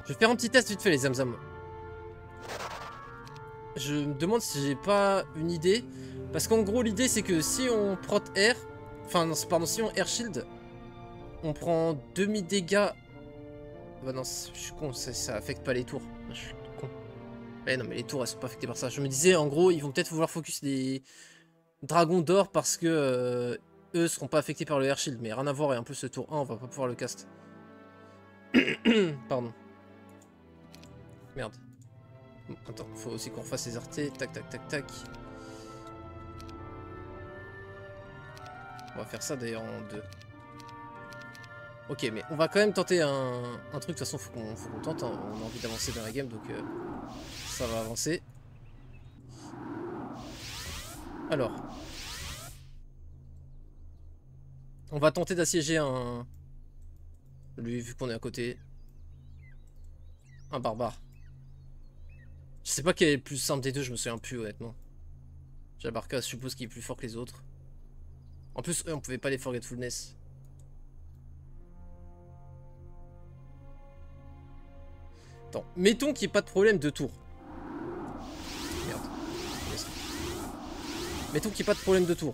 Je vais faire un petit test vite fait les Zamzam. Je me demande si j'ai pas une idée. Parce qu'en gros l'idée c'est que si on prot air, enfin non, pardon, si on air shield, on prend demi-dégâts. Bah non, je suis con, ça affecte pas les tours. Je suis con. Mais non mais les tours elles sont pas affectées par ça. Je me disais en gros ils vont peut-être vouloir focus des dragons d'or parce que eux seront pas affectés par le air shield. Mais rien à voir et en plus ce tour 1 on va pas pouvoir le cast. Pardon. Merde. Attends, faut aussi qu'on refasse les artés. Tac, tac, tac, tac. On va faire ça d'ailleurs en deux. Ok, mais on va quand même tenter un truc. De toute façon, faut qu'on tente. Hein. On a envie d'avancer dans la game, donc ça va avancer. Alors. On va tenter d'assiéger un... Lui, vu qu'on est à côté. Un barbare. Je sais pas quel est le plus simple des deux, je me souviens plus honnêtement. Jabarka, je suppose qu'il est plus fort que les autres. En plus, eux, on pouvait pas les Forgetfulness. Attends, mettons qu'il n'y ait pas de problème de tour. Merde. Mettons qu'il n'y ait pas de problème de tour.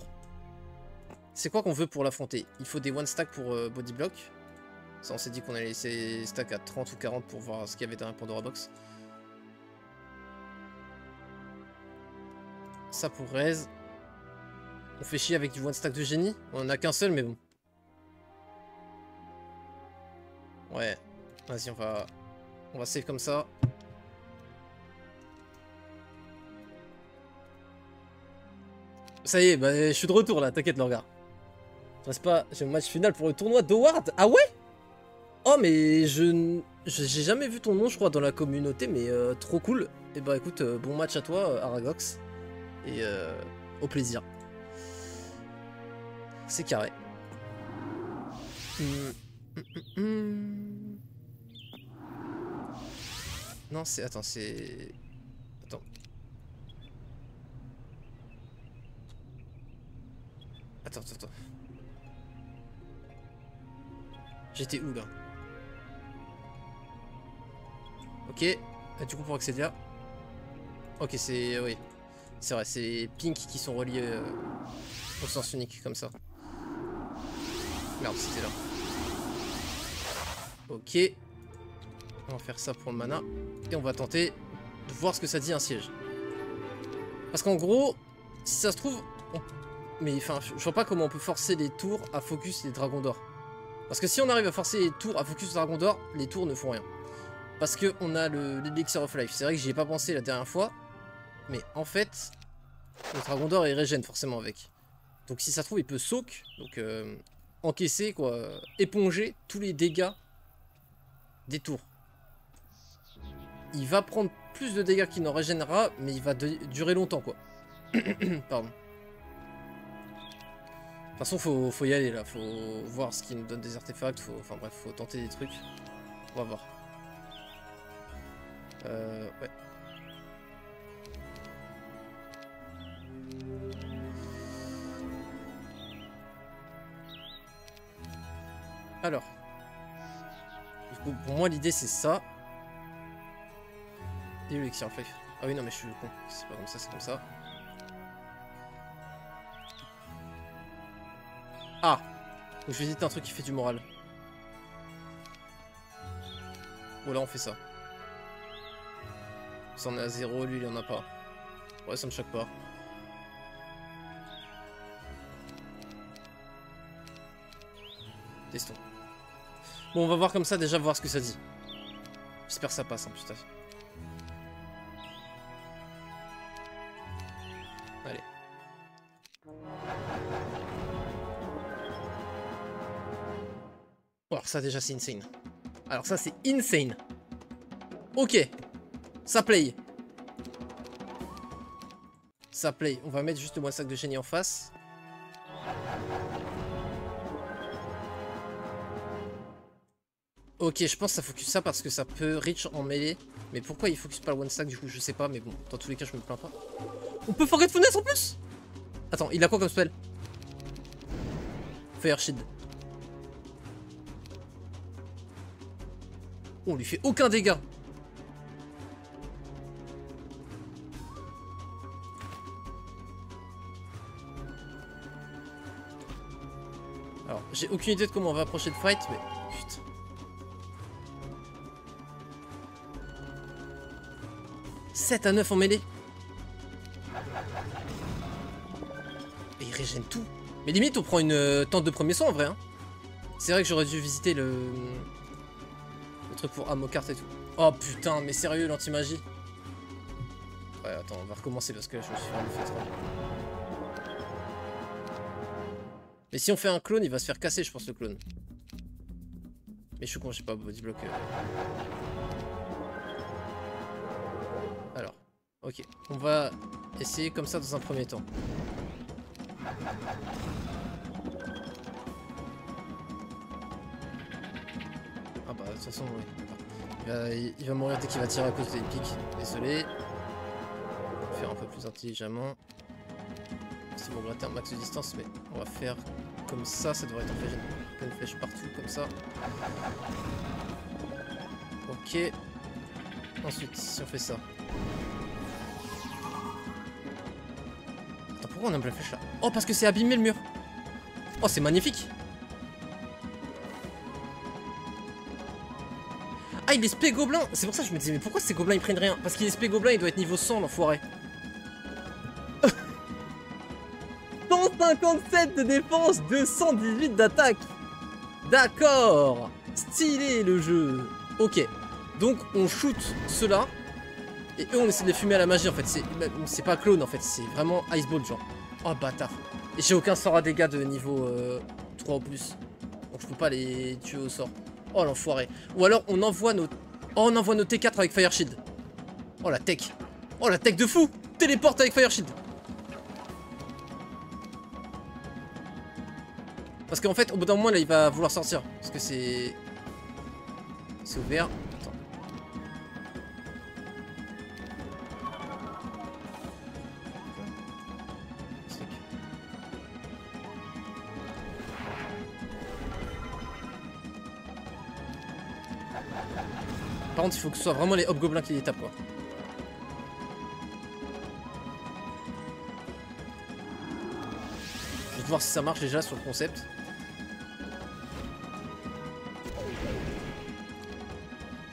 C'est quoi qu'on veut pour l'affronter? Il faut des one stack pour body block. Ça, on s'est dit qu'on allait laisser stack à 30 ou 40 pour voir ce qu'il y avait dans la Pandora Box. Ça pour raise. On fait chier avec du one stack de génie. On en a qu'un seul, mais bon. Ouais. Vas-y, on va save comme ça. Ça y est, bah, je suis de retour là, t'inquiète, le regard. Reste pas, j'ai un match final pour le tournoi d'Howard. Ah ouais? Oh, mais j'ai jamais vu ton nom, je crois, dans la communauté, mais trop cool. Et bah écoute, bon match à toi, Aragox. Et au plaisir. C'est carré. Non, c'est... Attends, c'est... Attends. Attends. J'étais où, là? Ok. Du coup, pour accéder là... Ok, c'est... Oui. C'est vrai, c'est les Pink qui sont reliés au sens unique, comme ça. Merde, c'était là. Ok. On va faire ça pour le mana. Et on va tenter de voir ce que ça dit un siège. Parce qu'en gros, si ça se trouve... Mais enfin, je vois pas comment on peut forcer les tours à focus les dragons d'or. Parce que si on arrive à forcer les tours à focus les dragons d'or, les tours ne font rien. Parce qu'on a l'Elixir of Life. C'est vrai que j'y ai pas pensé la dernière fois. Mais en fait, le dragon d'or il régène forcément avec. Donc si ça se trouve, il peut soak. Donc encaisser, quoi. Éponger tous les dégâts des tours. Il va prendre plus de dégâts qu'il n'en régénérera, mais il va durer longtemps, quoi. Pardon. De toute façon, faut y aller là, faut voir ce qui nous donne des artefacts, enfin bref, faut tenter des trucs. On va voir. Ouais. Alors. Du coup, pour moi, l'idée c'est ça. Et l'Elixir of Life. Ah oui, non, mais je suis con. C'est pas comme ça, c'est comme ça. Ah! Donc je vais hésiter un truc qui fait du moral. Oh là on fait ça. Ça on est à 0, lui il en a pas. Ouais, ça me choque pas. Testons. Bon, on va voir comme ça déjà, voir ce que ça dit. J'espère que ça passe, hein, putain. Allez. Alors ça déjà c'est insane. Alors ça c'est insane. Ok. Ça play. Ça play. On va mettre juste le moins sac de génie en face. Ok, je pense que ça focus ça parce que ça peut reach en mêlée. Mais pourquoi il focus pas le one stack du coup, je sais pas. Mais bon, dans tous les cas, je me plains pas. On peut Forgetfulness en plus. Attends, il a quoi comme spell? Fire Shield. On lui fait aucun dégât. Alors, j'ai aucune idée de comment on va approcher le fight, mais... Putain. « 7 à 9 en mêlée. » Et il régène tout. Mais limite, on prend une tente de premier soin en vrai. Hein. C'est vrai que j'aurais dû visiter le truc pour ammo carte et tout. Oh putain, mais sérieux, l'anti-magie. Ouais, attends, on va recommencer parce que là, je me suis vraiment fait trop. Mais si on fait un clone, il va se faire casser, je pense, le clone. Mais je suis con, j'ai pas body block. Alors, ok. On va essayer comme ça dans un premier temps. Ah bah, de toute façon, oui. Il va mourir dès qu'il va tirer à cause des pics. Désolé. On va faire un peu plus intelligemment. C'est pour gratter un max de distance, mais on va faire comme ça, ça devrait être en fait une flèche partout, comme ça. Ok. Ensuite, si on fait ça. Attends, pourquoi on a une pleine flèche là? Oh, parce que c'est abîmé le mur. Oh, c'est magnifique. Ah, il est spé gobelin. C'est pour ça que je me disais, mais pourquoi ces gobelins ils prennent rien? Parce qu'il est spé gobelin, il doit être niveau 100, l'enfoiré. 157 de défense, 218 d'attaque. D'accord. Stylé le jeu. Ok. Donc on shoot ceux-là. Et eux on essaie de les fumer à la magie en fait. C'est pas clone en fait. C'est vraiment ice ball genre. Oh bâtard. Et j'ai aucun sort à dégâts de niveau 3 ou plus. Donc je peux pas les tuer au sort. Oh l'enfoiré. Ou alors on envoie nos... Oh on envoie nos T4 avec Fire Shield. Oh la tech. Oh la tech de fou. Téléporte avec Fire Shield. Parce qu'en fait, au bout d'un moment, là, il va vouloir sortir. Parce que c'est... C'est ouvert. Attends. Par contre, il faut que ce soit vraiment les hobgoblins qui les tapent, quoi. Je vais voir si ça marche déjà sur le concept.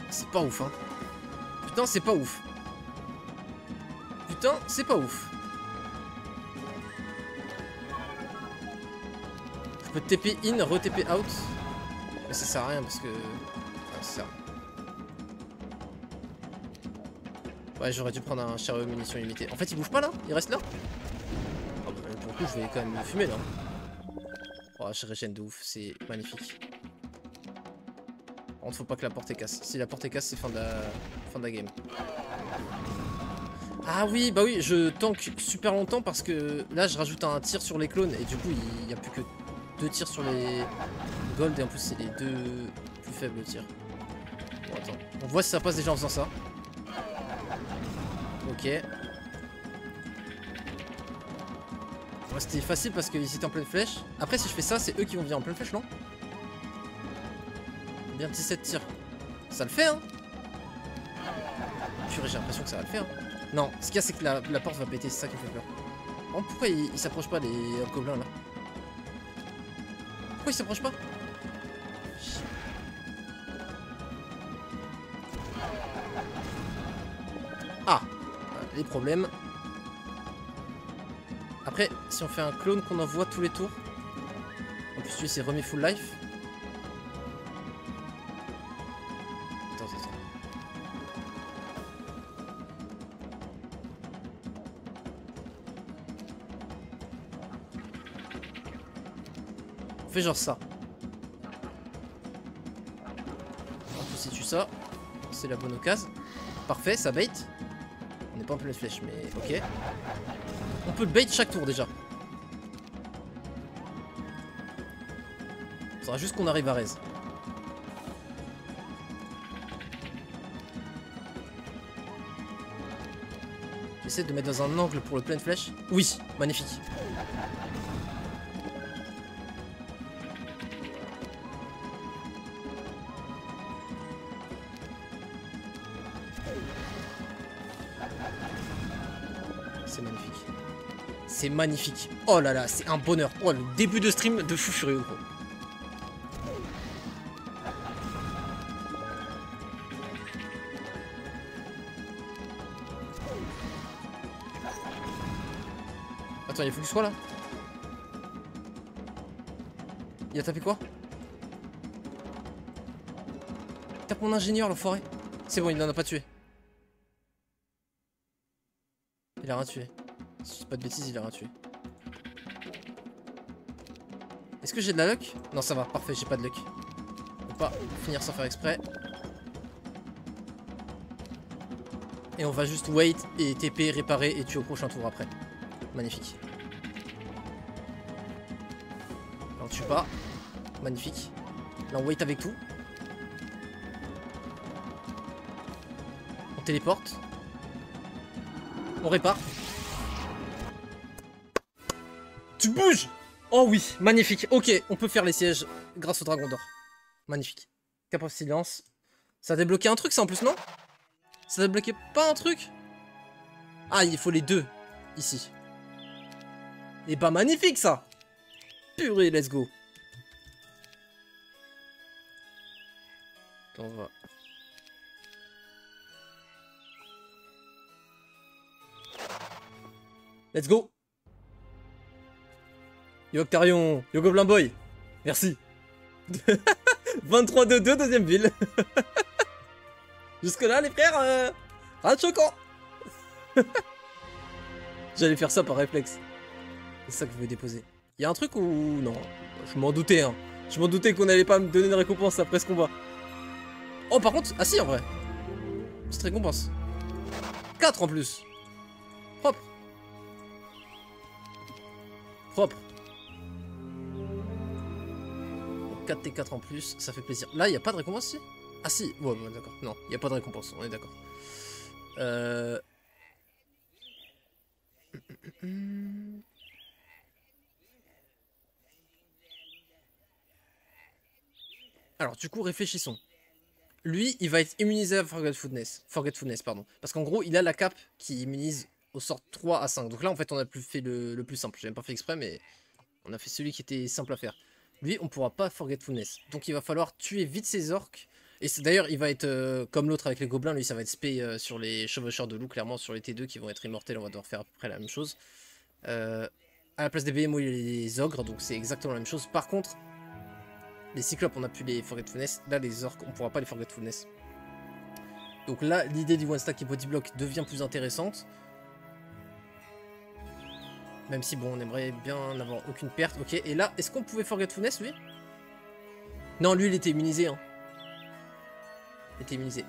C'est pas ouf, hein. Putain, c'est pas ouf. Putain, c'est pas ouf. Je peux TP in, re-TP out. Mais ça sert à rien parce que... Ah, ça sert. Ouais, j'aurais dû prendre un chariot munitions limité. En fait, il bouge pas là? Il reste là? Oh, bah, pour le coup, je vais quand même le fumer là. Oh, je régène de ouf, c'est magnifique. Faut pas que la portée casse. Si la portée casse, c'est fin de la game. Ah oui, bah oui, je tank super longtemps parce que là, je rajoute un tir sur les clones et du coup, il n'y a plus que 2 tirs sur les gold et en plus, c'est les 2 plus faibles tirs. Bon, attends. On voit si ça passe déjà en faisant ça. Ok. Ouais, c'était facile parce qu'ils étaient en pleine flèche. Après, si je fais ça, c'est eux qui vont venir en pleine flèche, non? Bien 17 tirs. Ça le fait, hein? Purée, j'ai l'impression que ça va le faire. Non, ce qu'il y a, c'est que la porte va péter, c'est ça qui me fait peur. Oh, pourquoi ils s'approchent pas, les hobgoblins, là? Pourquoi ils s'approchent pas? Ah! Les problèmes. Après, si on fait un clone qu'on envoie tous les tours. En plus, lui, c'est remis full life. Fais genre ça. On peut situer ça. C'est la bonne occasion. Parfait, ça bait. On n'est pas en pleine flèche, mais ok. On peut le bait chaque tour déjà. Il faudra juste qu'on arrive à raise. J'essaie de mettre dans un angle pour le pleine flèche. Oui, magnifique. C'est magnifique. C'est magnifique. Oh là là, c'est un bonheur. Oh, le début de stream de fou furieux, gros. Attends, il faut qu'il soit là. Il a tapé quoi? Tape mon ingénieur, l'enfoiré. C'est bon, il n'en a pas tué. Il a rien tué. Si je dis pas de bêtises, il a rien tué. Est-ce que j'ai de la luck? Non, ça va, parfait, j'ai pas de luck. On peut pas finir sans faire exprès. Et on va juste wait et TP, réparer et tuer au prochain tour après. Magnifique. Là, on tue pas. Magnifique. Là, on wait avec tout. On téléporte. On répare. Tu bouges! Oh oui, magnifique. Ok, on peut faire les sièges grâce au dragon d'or. Magnifique. Cap of silence. Ça a débloqué un truc, ça en plus, non? Ça a débloqué pas un truc? Ah, il faut les deux. Ici. Et bah, magnifique, ça! Purée, let's go. On va... Let's go. Yo Octarion, yo Goblin Boy. Merci. 23-2-2, deuxième ville. Jusque là les frères, rien de choquant. J'allais faire ça par réflexe. C'est ça que je vais déposer. Il y a un truc ou non? Je m'en doutais hein. Je m'en doutais qu'on allait pas me donner une récompense après ce combat. Oh par contre, ah si en vrai. Petite récompense. 4 en plus. Propre. Propre. 4 T4 en plus, ça fait plaisir. Là, il n'y a pas de récompense ici? Ah si, ouais, ouais d'accord. Non, il n'y a pas de récompense, on est d'accord. Alors, du coup, réfléchissons. Lui, il va être immunisé à Forgetfulness. Forgetfulness, pardon. Parce qu'en gros, il a la cape qui immunise au sort 3 à 5. Donc là, en fait, on a plus fait le plus simple. J'ai même pas fait exprès, mais on a fait celui qui était simple à faire. Lui, on pourra pas Forgetfulness. Donc il va falloir tuer vite ces orques. Et d'ailleurs, il va être comme l'autre avec les gobelins. Lui, ça va être spé sur les chevaucheurs de loup, clairement, sur les T2 qui vont être immortels. On va devoir faire à peu près la même chose. À la place des BMO, il y a les ogres. Donc c'est exactement la même chose. Par contre, les cyclopes, on a pu les Forgetfulness. Là, les orques, on pourra pas les Forgetfulness. Donc là, l'idée du one stack et body block devient plus intéressante. Même si, bon, on aimerait bien n'avoir aucune perte. Ok, et là, est-ce qu'on pouvait Forgetfulness, lui? Non, lui, il était immunisé. Hein. Il était immunisé.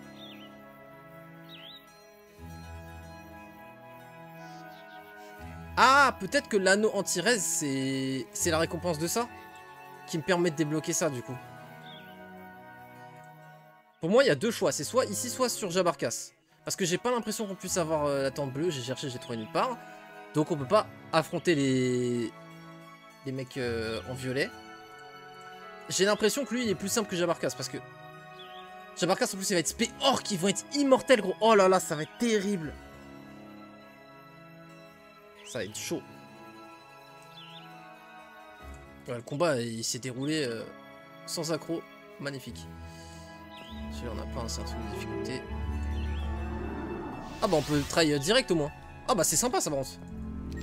Ah, peut-être que l'anneau anti-res, c'est la récompense de ça qui me permet de débloquer ça, du coup. Pour moi, il y a deux choix. C'est soit ici, soit sur Jabarkas. Parce que j'ai pas l'impression qu'on puisse avoir la tente bleue. J'ai cherché, j'ai trouvé nulle part. Donc on peut pas affronter les mecs en violet. J'ai l'impression que lui il est plus simple que Jabarkas parce que Jabarkas en plus il va être spé orc, ils vont être immortels gros. Oh là là, ça va être terrible. Ça va être chaud. Ouais, le combat il s'est déroulé sans accroc. Magnifique. Celui-là on a pas un certain truc de difficulté. Ah bah on peut le try direct au moins. Ah bah c'est sympa ça par contre.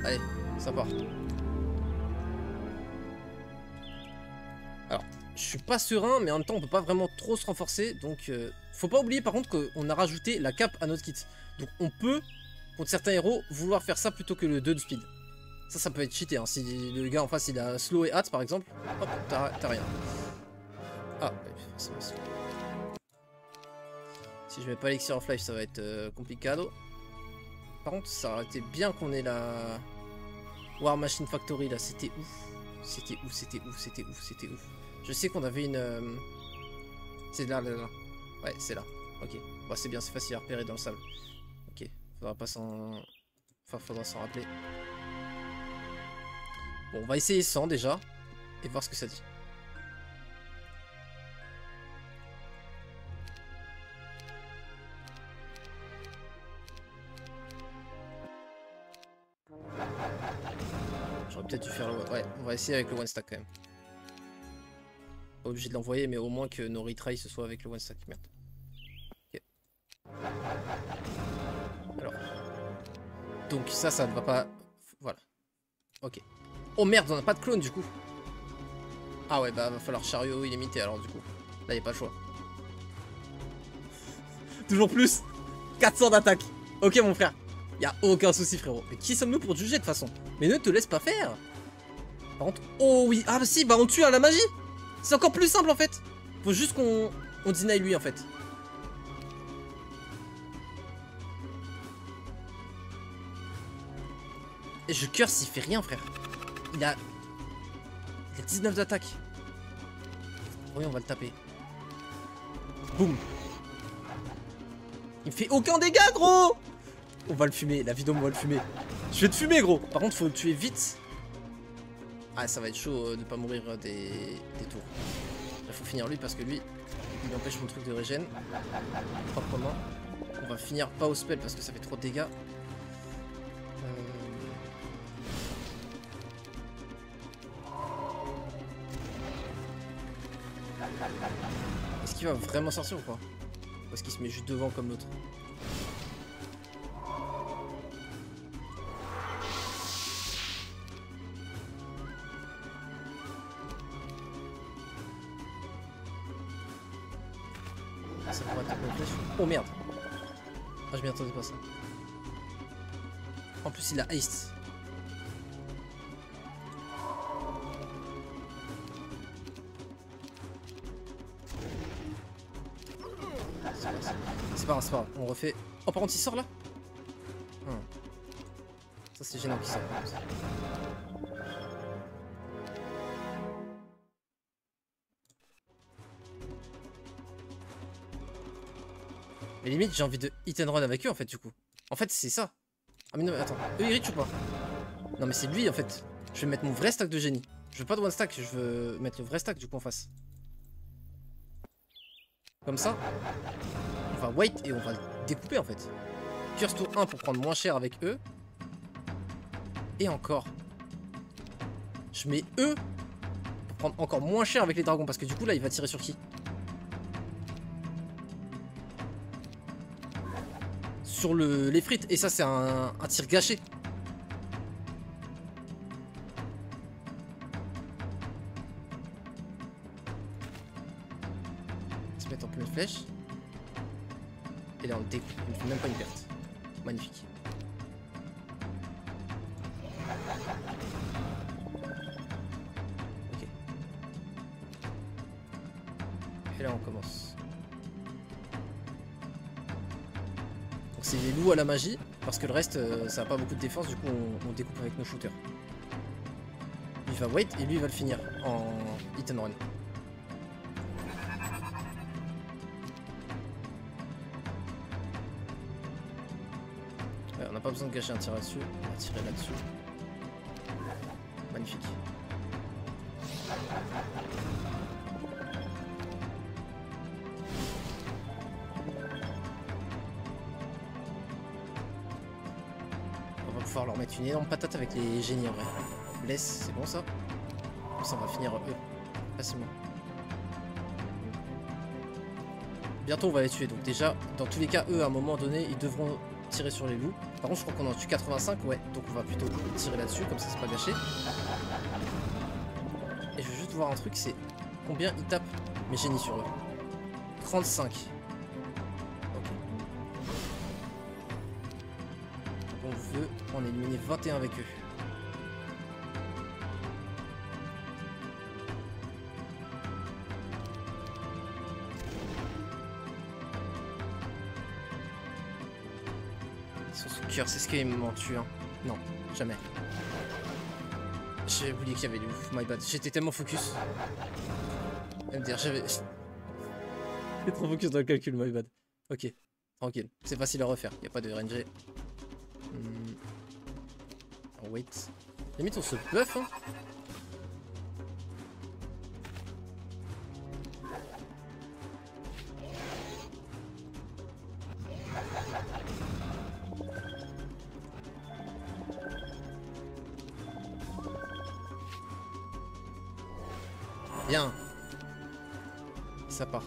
Allez, ça part. Alors, je suis pas serein, mais en même temps, on peut pas vraiment trop se renforcer. Donc, faut pas oublier par contre qu'on a rajouté la cape à notre kit. Donc, on peut, contre certains héros, vouloir faire ça plutôt que le 2 de speed. Ça peut être cheaté. Hein. Si le gars en face il a slow et hâte par exemple, hop, t'as rien. Ah, forcément. Si je mets pas l'elixir of life, ça va être complicado. Par contre, ça aurait été bien qu'on ait la War Machine Factory là, c'était ouf. C'était ouf, c'était ouf, c'était ouf, c'était ouf. Je sais qu'on avait une... C'est là. Ouais, c'est là. Ok. Bah, c'est bien, c'est facile à repérer dans le sable. Ok. Faudra pas s'en... Enfin, faudra s'en rappeler. Bon, on va essayer sans déjà. Et voir ce que ça dit. J'aurais peut-être dû faire le... Ouais, on va essayer avec le one stack quand même. Pas obligé de l'envoyer, mais au moins que nos retries ce soit avec le one stack. Merde. Ok. Alors. Donc ça ne va pas... Voilà. Ok. Oh merde, on n'a pas de clone du coup. Ah ouais, bah va falloir chariot illimité alors du coup. Là, y a pas le choix. Toujours plus. 400 d'attaque. Ok mon frère. Y a aucun souci frérot. Mais qui sommes-nous pour juger de toute façon? Mais ne te laisse pas faire. Par contre... Oh oui. Ah bah si, bah on tue à la magie. C'est encore plus simple en fait. Faut juste qu'on deny lui en fait. Et je curse, il fait rien frère. Il a 19 d'attaque. Oui, on va le taper. Boum. Il me fait aucun dégât gros. On va le fumer, la vidéo on va le fumer. Je vais te fumer gros. Par contre faut le tuer vite. Ah ça va être chaud de pas mourir des tours. Il faut finir lui parce que lui il empêche mon truc de régène. Proprement. On va finir pas au spell parce que ça fait trop de dégâts. Est-ce qu'il va vraiment sortir ou pas? Ou est-ce qu'il se met juste devant comme l'autre? Ça pourrait être une flèche. Oh merde! Ah je m'y attendais pas ça. En plus il a haste. C'est pas grave, on refait. Oh par contre il sort là? Ça c'est gênant qu'il sort. Mais limite j'ai envie de hit and run avec eux en fait du coup. En fait c'est ça. Ah mais non mais attends, eux ils reach ou pas? Non mais c'est lui en fait. Je vais mettre mon vrai stack de génie. Je veux pas de one stack, je veux mettre le vrai stack du coup en face. Comme ça. On va wait et on va le découper en fait. Curse tour 1 pour prendre moins cher avec eux. Et encore. Je mets eux pour prendre encore moins cher avec les dragons. Parce que du coup là il va tirer sur qui? Sur les frites. Et ça c'est un tir gâché. Se mettre en pleine flèche. Et là on le découpe, il ne fait même pas une perte. Magnifique. Ok. Et là on commence. Donc c'est les loups à la magie, parce que le reste ça n'a pas beaucoup de défense, du coup on découpe avec nos shooters. Lui va wait et lui il va le finir en hit and run. Pas besoin de gâcher un tir là-dessus, on va tirer là-dessus. Magnifique. On va pouvoir leur mettre une énorme patate avec les génies en vrai. Bless, c'est bon ça. Comme ça on va finir eux facilement. Bientôt on va les tuer, donc déjà dans tous les cas eux à un moment donné ils devront tirer sur les loups. Par contre je crois qu'on en tue 85, ouais, donc on va plutôt tirer là-dessus, comme ça c'est pas gâché. Et je veux juste voir un truc, c'est combien ils tapent mes génies sur eux. 35. Ok. On veut en éliminer 21 avec eux. C'est ce qu'il m'en tue, hein. Non, jamais. J'ai oublié qu'il y avait les ouf, my bad. J'étais tellement focus. MDR, j'avais... J'étais trop focus dans le calcul, my bad. Ok, tranquille. C'est facile à refaire, y a pas de RNG. Oh, wait. Limite on se buff, hein. Bien. Ça part.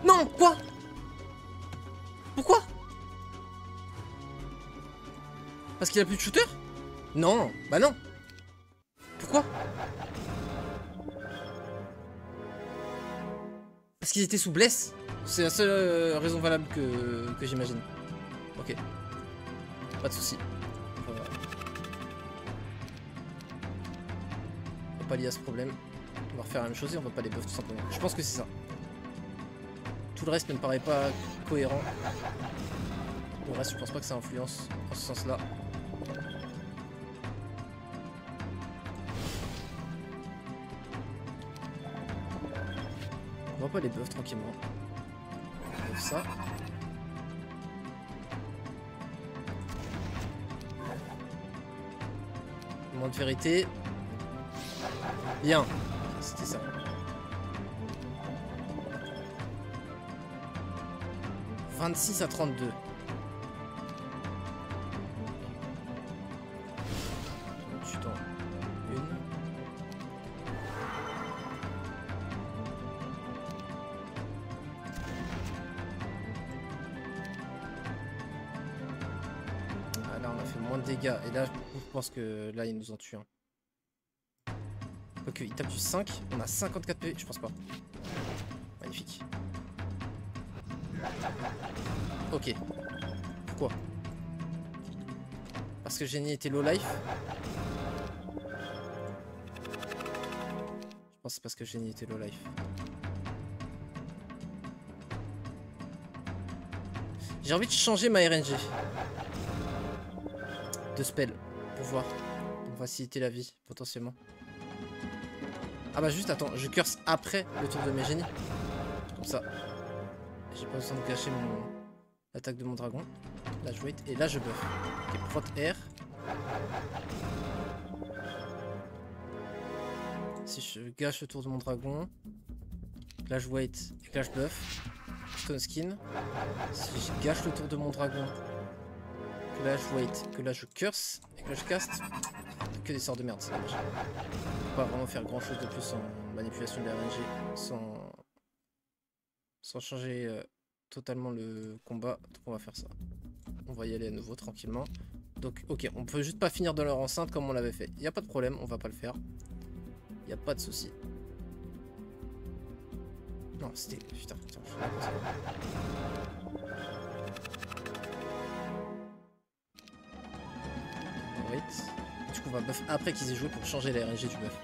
Non, quoi? Pourquoi? Parce qu'il a plus de shooter? Non, bah non. Pourquoi? Parce qu'ils étaient sous bless. C'est la seule raison valable que j'imagine. Ok. Pas de soucis. On va pas lier à ce problème. On va refaire la même chose et on va pas les buff tout simplement. Je pense que c'est ça. Tout le reste ne me paraît pas cohérent. Le reste, je pense pas que ça influence en ce sens-là. On va pas les buff tranquillement. On buff ça. Moment de vérité. Bien. C'était ça. 26 à 32. Tu t'en une. Ah là on a fait moins de dégâts. Et là je pense que là ils nous ont tué. Ok, il tape du 5. On a 54 PV. Je pense pas. Magnifique. Ok. Pourquoi? Parce que Génie était low life. Je pense que c'est parce que Génie était low life. J'ai envie de changer ma RNG de spell pour voir. Pour faciliter la vie potentiellement. Ah bah juste attends, je curse après le tour de mes génies. Comme ça. J'ai pas besoin de cacher l'attaque de mon dragon. Là je wait et là je buff. Ok, prot R. Si je gâche le tour de mon dragon. Là je wait et que là je buff. Stone skin. Si je gâche le tour de mon dragon. Que là je wait, que là je curse et que là je caste. Que des sorts de merde, c'est dommage. Je peux pas vraiment faire grand chose de plus en manipulation de la RNG sans changer totalement le combat. Donc on va faire ça. On va y aller à nouveau tranquillement. Donc ok, on peut juste pas finir dans leur enceinte comme on l'avait fait. Il n'y a pas de problème, on va pas le faire. Il n'y a pas de souci. Non, c'était... Putain, je suis là pour ça. Wait. Du coup on va buff après qu'ils aient joué pour changer la RNG du buff.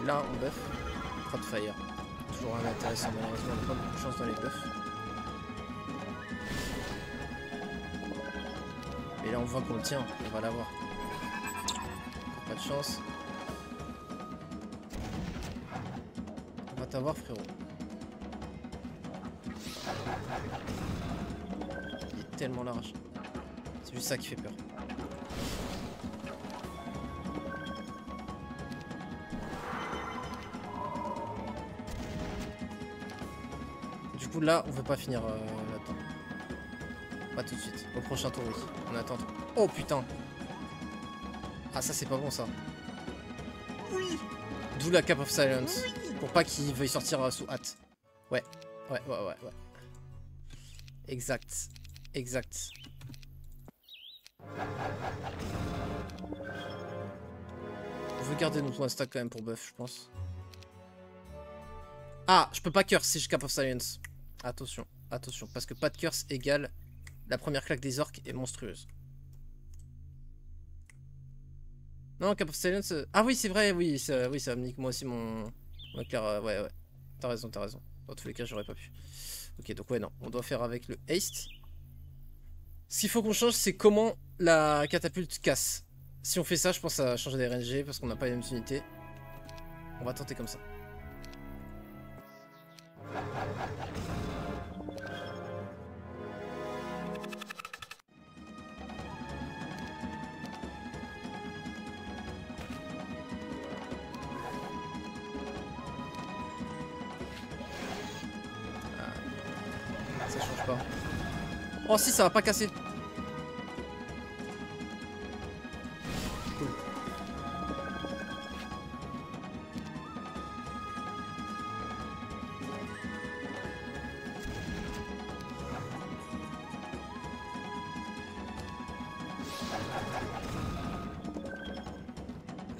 Là on buff. Prot fire. Toujours un intéressant malheureusement, on n'a pas beaucoup de chance dans les buffs. Et là on voit qu'on le tient, on va l'avoir. Pas de chance. On va t'avoir frérot. Il est tellement large. C'est juste ça qui fait peur. Du coup là on veut pas finir là-dedans. Pas tout de suite. Au prochain tour oui. On attend. Oh putain. Ah ça c'est pas bon ça. Oui. D'où la Cap of Silence. Oui. Pour pas qu'il veuille sortir sous hâte. Ouais. Ouais. Exact. Exact. On veut garder nos points de stack quand même pour buff je pense. Ah je peux pas curse si je Cap of Silence. Attention. Attention. Parce que pas de curse égale la première claque des orques est monstrueuse. Non, Cap of Silence... Ah oui, c'est vrai, oui, ça me nique moi aussi mon éclair. Ouais. T'as raison. Dans tous les cas, j'aurais pas pu. Ok, donc ouais, non. On doit faire avec le haste. Ce qu'il faut qu'on change, c'est comment la catapulte casse. Si on fait ça, je pense à changer des RNG parce qu'on n'a pas les mêmes unités. On va tenter comme ça. pas. Oh si, ça va pas casser. Cool.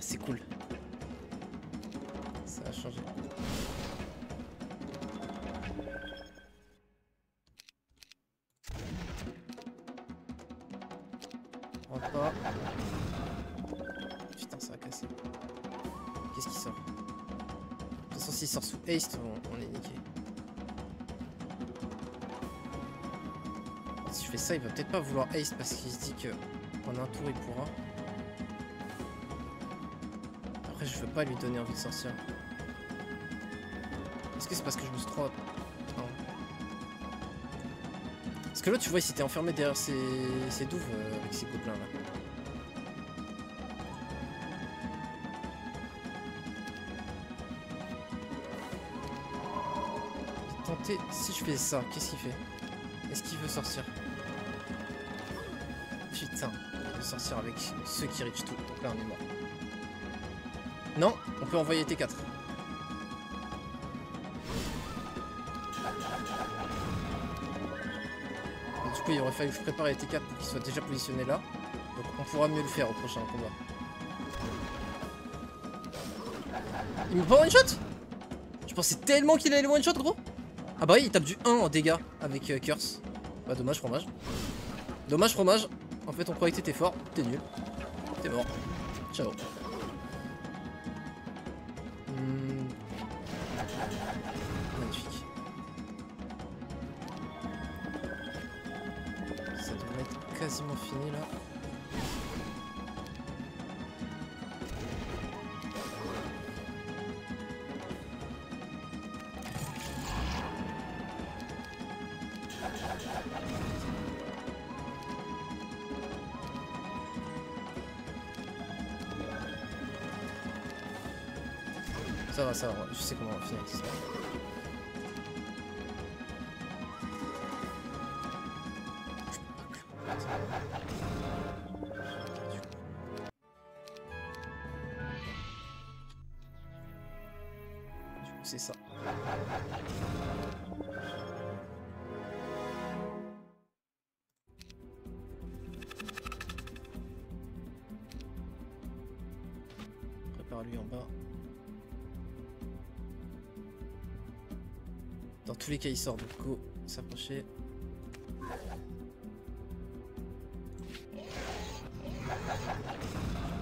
C'est cool. Ça a changé. Rentre pas. Putain, ça a cassé. Qu'est-ce qui sort? De toute façon, s'il sort sous haste, on est niqué. Si je fais ça, il va peut-être pas vouloir haste parce qu'il se dit que en un tour il pourra. Après, je veux pas lui donner envie de sortir. Est-ce que c'est parce que je me suis trop... Non. Parce que là, tu vois, il s'était enfermé derrière ses douves avec ses gobelins là. J'ai tenté... Si je fais ça, qu'est-ce qu'il fait? Est-ce qu'il veut sortir? Putain, il veut sortir avec ceux qui reach tout. Donc là, on est mort. Non, on peut envoyer T4. Du coup, il aurait fallu que je prépare les T4 pour qu'ils soient déjà positionnés là. Donc on pourra mieux le faire au prochain combat. Il me pas one shot? Je pensais tellement qu'il allait le one shot, gros. Ah bah oui, il tape du 1 en dégâts avec Curse. Bah dommage, fromage. Dommage, fromage. En fait, on croyait que t'étais fort. T'es nul. T'es mort. Ciao. Magnifique. Ça devrait être quasiment fini là. Ça va, je sais comment on va finir ça. Du coup, c'est ça. Prépare-lui en bas. Dans tous les cas, il sort, donc go, s'approcher.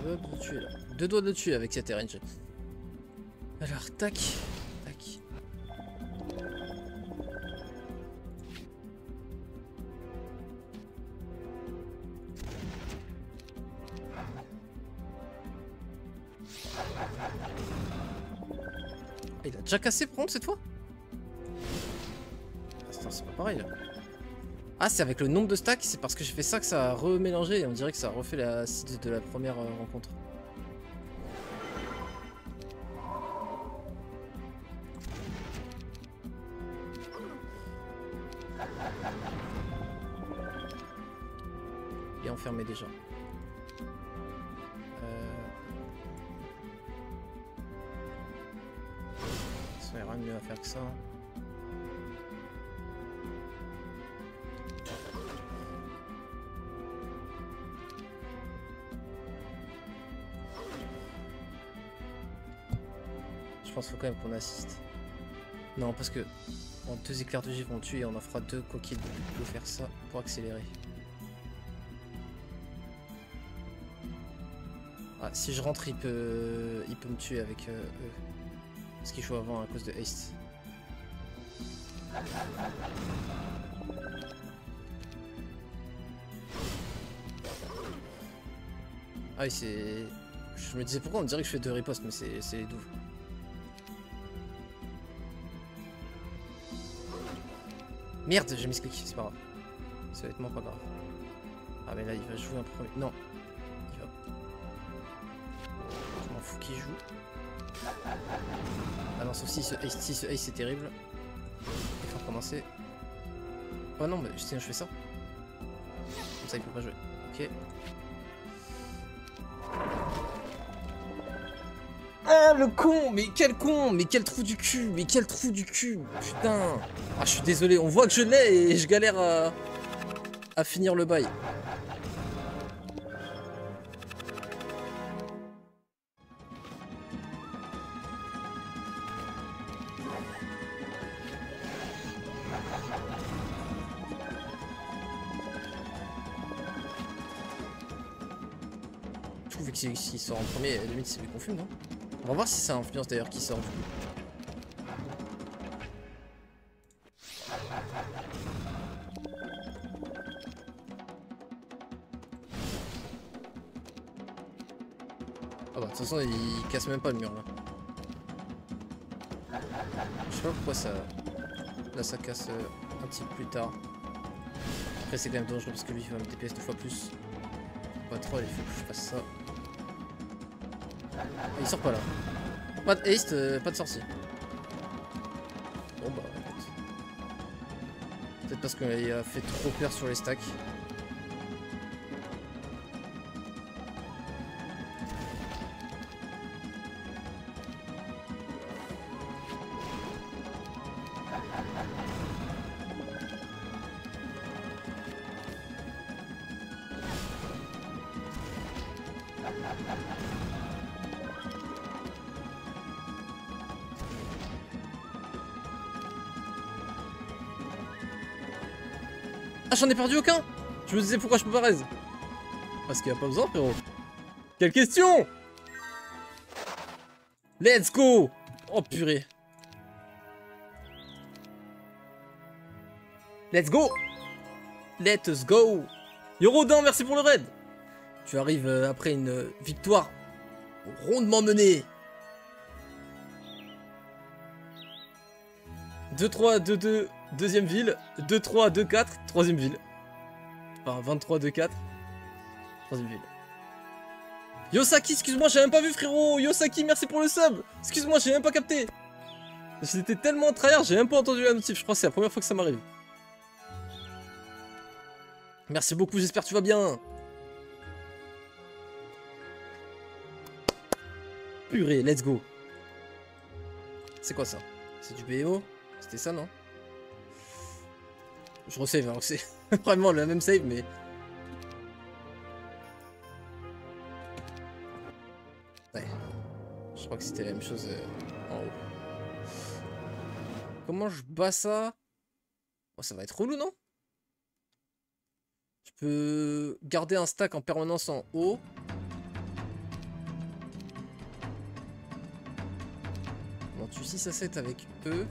Deux doigts de tuer là. 2 doigts de tuer avec cette RNG. Alors, tac, tac. Il a déjà cassé pour contre cette fois? C'est pas pareil là. Ah, c'est avec le nombre de stacks, c'est parce que j'ai fait ça que ça a remélangé et on dirait que ça a refait la seed de la première rencontre. Il est enfermé déjà. Ça n'a rien de mieux à faire que ça. Je pense qu'il faut quand même qu'on assiste. Non, parce que en 2 éclairs de givre vont tuer et on en fera 2 quoi qu'il faut faire ça pour accélérer. Ah, si je rentre, il peut me tuer avec eux. Parce qu'il joue avant à cause de haste. Ah oui, c'est... Je me disais pourquoi on dirait que je fais 2 ripostes, mais c'est les douves. Merde, j'ai mis ce clic, c'est pas grave. C'est honnêtement pas grave. Ah mais là il va jouer un premier... Non. Il va... Je m'en fous qu'il joue. Ah non, sauf si ce ace c'est terrible. Il faut recommencer. Oh non, mais sinon je fais ça. Comme ça il peut pas jouer. Ok. Ah le con! Mais quel con! Mais quel trou du cul! Mais quel trou du cul! Putain! Ah je suis désolé, on voit que je l'ai et je galère à finir le bail. Je trouve que s'il sort en premier, à la limite c'est lui qu'on fume, non? On va voir si ça influence d'ailleurs qui sort du coup. Ah bah de toute façon il casse même pas le mur là. Je sais pas pourquoi ça... Là ça casse un petit peu plus tard. Après c'est quand même dangereux parce que lui il va me DPS 2 fois plus. Pas trop, il faut que je fasse ça. Ah, il sort pas là. Pas de haste, pas de sorcier. Bon bah écoute. Peut-être parce qu'il a fait trop peur sur les stacks. Ah j'en ai perdu aucun. Je me disais pourquoi je peux pas raise. Parce qu'il n'y a pas besoin frérot. Quelle question! Let's go! Oh purée. Let's go! Let's go! Yorodin, merci pour le raid! Tu arrives après une victoire rondement menée. 2-3, 2-2, deuxième ville. 2-3, 2-4, troisième ville. Enfin, 23, 2-4, troisième ville. Yosaki, excuse-moi, j'ai même pas vu frérot. Yosaki, merci pour le sub. Excuse-moi, j'ai même pas capté. J'étais tellement tryhard, j'ai même pas entendu la notif. Je crois que c'est la première fois que ça m'arrive. Merci beaucoup, j'espère que tu vas bien. Purée, let's go. C'est quoi ça? C'est du BMO? C'était ça, non? Je resave, alors que c'est vraiment le même save, mais... Ouais. Je crois que c'était la même chose en haut. Comment je bats ça? Oh, ça va être relou, non? Je peux garder un stack en permanence en haut. Bon, tu 6 à 7 avec eux.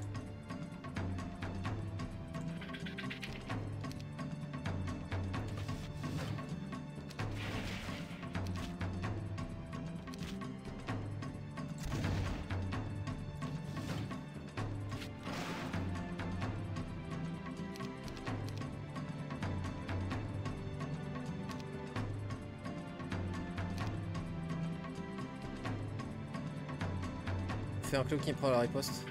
Un cloak qui prend la riposte.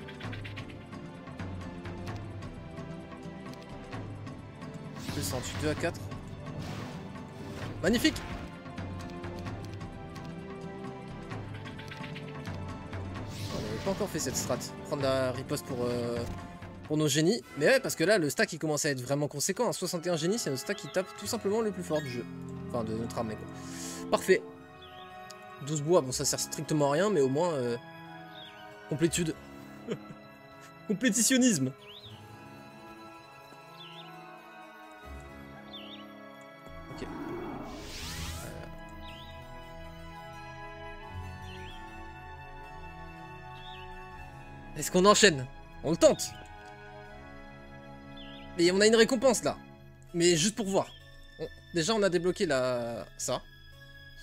Je suis 2 à 4. Magnifique. On n'avait pas encore fait cette strat. Prendre la riposte pour nos génies. Mais ouais, parce que là, le stack il commence à être vraiment conséquent. Un 61 génies, c'est notre stack qui tape tout simplement le plus fort du jeu. Enfin, de notre armée, quoi. Parfait. 12 bois, bon, ça sert strictement à rien, mais au moins... complétude. Complétitionnisme. Ok. Est-ce qu'on enchaîne? On le tente. Et on a une récompense là. Mais juste pour voir. Déjà on a débloqué la... ça.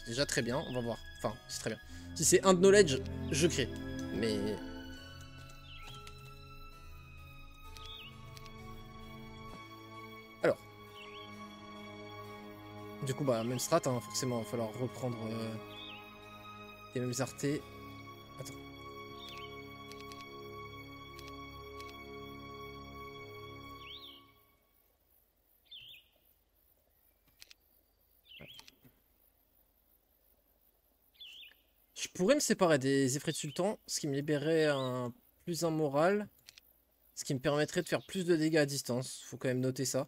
C'est déjà très bien, on va voir. Enfin, c'est très bien. Si c'est un de knowledge, je crée. Mais... alors. Du coup, bah, même strat, hein, forcément, il va falloir reprendre les mêmes artés. Attends. Je pourrais me séparer des effets de sultan, ce qui me libérerait plus un moral, ce qui me permettrait de faire plus de dégâts à distance. Faut quand même noter ça.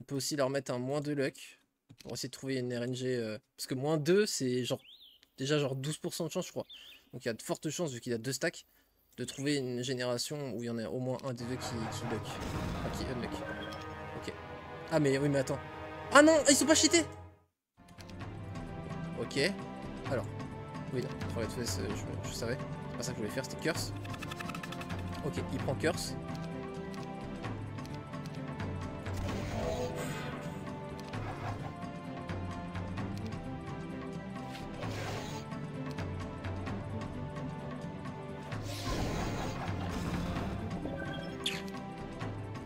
On peut aussi leur mettre un -2 luck pour essayer de trouver une RNG. Parce que -2, c'est genre déjà genre 12% de chance, je crois. Donc il y a de fortes chances, vu qu'il a 2 stacks, de trouver une génération où il y en a au moins un des deux qui luck. Enfin, qui unluck. Ok. Ah, mais oui, mais attends. Ah non, ils sont pas cheatés! Ok. Alors. Oui, non, Forget Face, je savais. C'est pas ça que je voulais faire, c'était Curse. Ok, il prend Curse.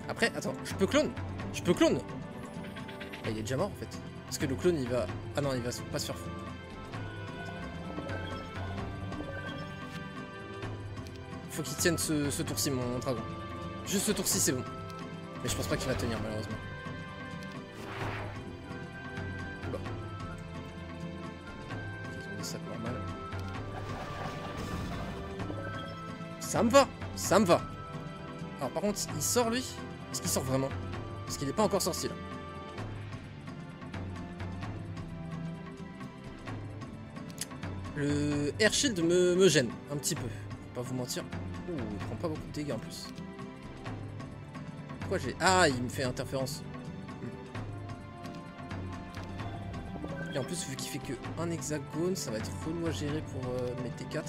Après, attends, je peux clone. Je peux clone. Ah, il est déjà mort en fait. Parce que le clone il va... Ah non, il va pas se faire fou. Faut qu'il tienne ce tour-ci, mon dragon. Juste ce tour-ci, c'est bon. Mais je pense pas qu'il va tenir, malheureusement. Oula. Ça normal. Ça me va. Ça me va. Alors par contre, il sort lui. Est-ce qu'il sort vraiment? Parce qu'il n'est pas encore sorti là. Le air shield me gêne un petit peu. Faut pas vous mentir. Ouh, il prend pas beaucoup de dégâts en plus. Pourquoi j'ai... Ah, il me fait interférence. Et en plus, vu qu'il fait que un hexagone, ça va être relou à gérer pour mes T4.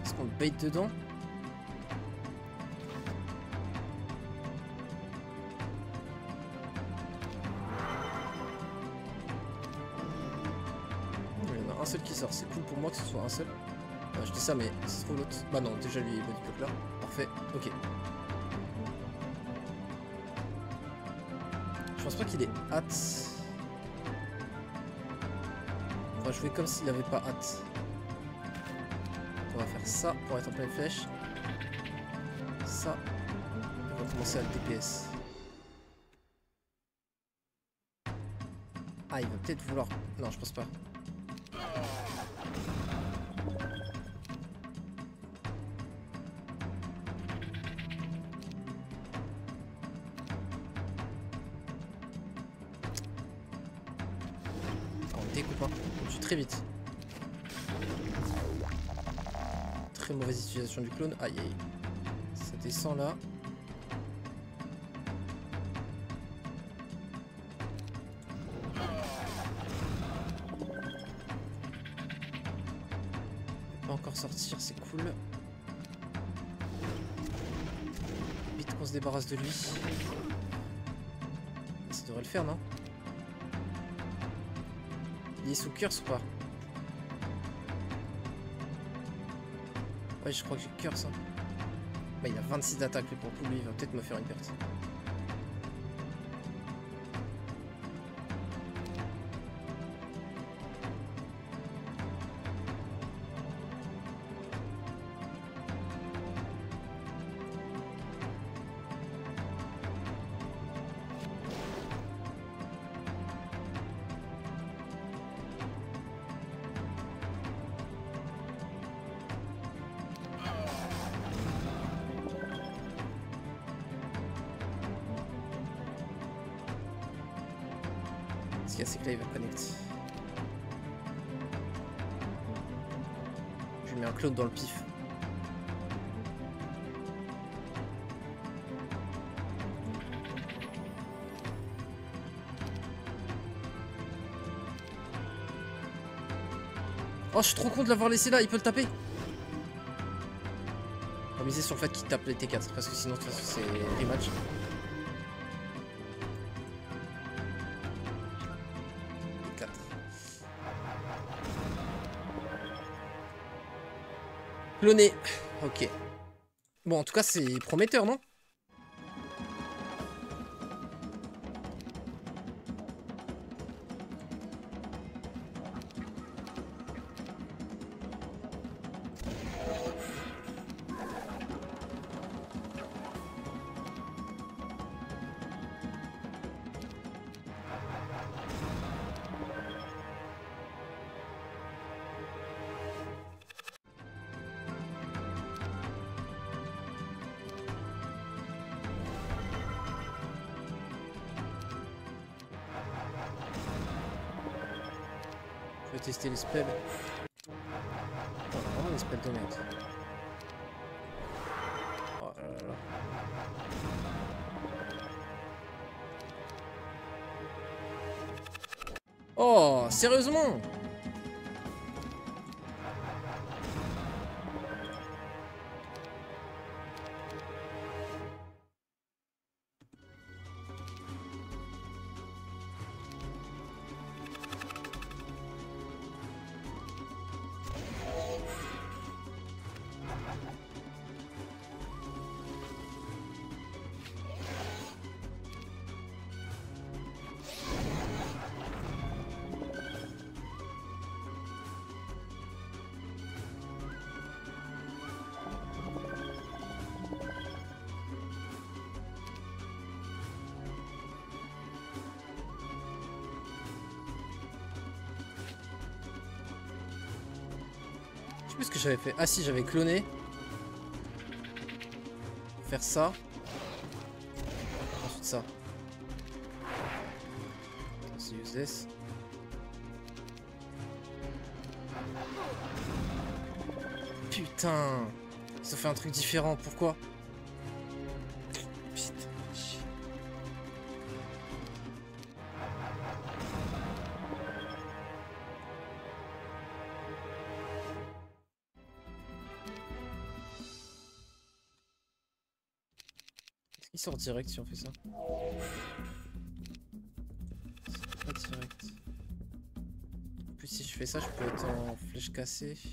Est-ce qu'on le bait dedans? Il y en a un seul qui sort, c'est cool pour moi que ce soit un seul. Je dis ça, mais c'est trop l'autre. Bah non, déjà lui, il est body block là. Parfait, ok. Je pense pas qu'il ait hâte. On va jouer comme s'il avait pas hâte. On va faire ça pour être en pleine flèche. Ça. On va commencer à le DPS. Ah, il va peut-être vouloir... Non, je pense pas. On découpe, hein. On tue très vite. Très mauvaise utilisation du clone. Aïe aïe. Ça descend là. Pas encore sortir, c'est cool. Vite qu'on se débarrasse de lui. Ça devrait le faire, non? Il est sous curse ou pas? Ouais, je crois que j'ai curse. Hein. Bah, il a 26 d'attaque, lui, pour le coup, lui, il va peut-être me faire une perte. Ce qu'il y a, c'est que là, il va connect. Je lui mets un clone dans le pif. Oh, je suis trop con de l'avoir laissé là, il peut le taper. On va miser sur le fait qu'il tape les T4, parce que sinon, de toute façon, c'est rematch. Cloné. Ok. Bon, en tout cas, c'est prometteur, non? Je vais tester les spells. Oh, vraiment des spells de merde. Oh là là là. Oh, sérieusement? Je sais plus ce que j'avais fait. Ah si, j'avais cloné. Faire ça. Ensuite ça. C'est useless. Putain. Ça fait un truc différent. Pourquoi? Putain. Il sort direct si on fait ça. C'est pas direct. En plus si je fais ça, je peux être en flèche cassée. Si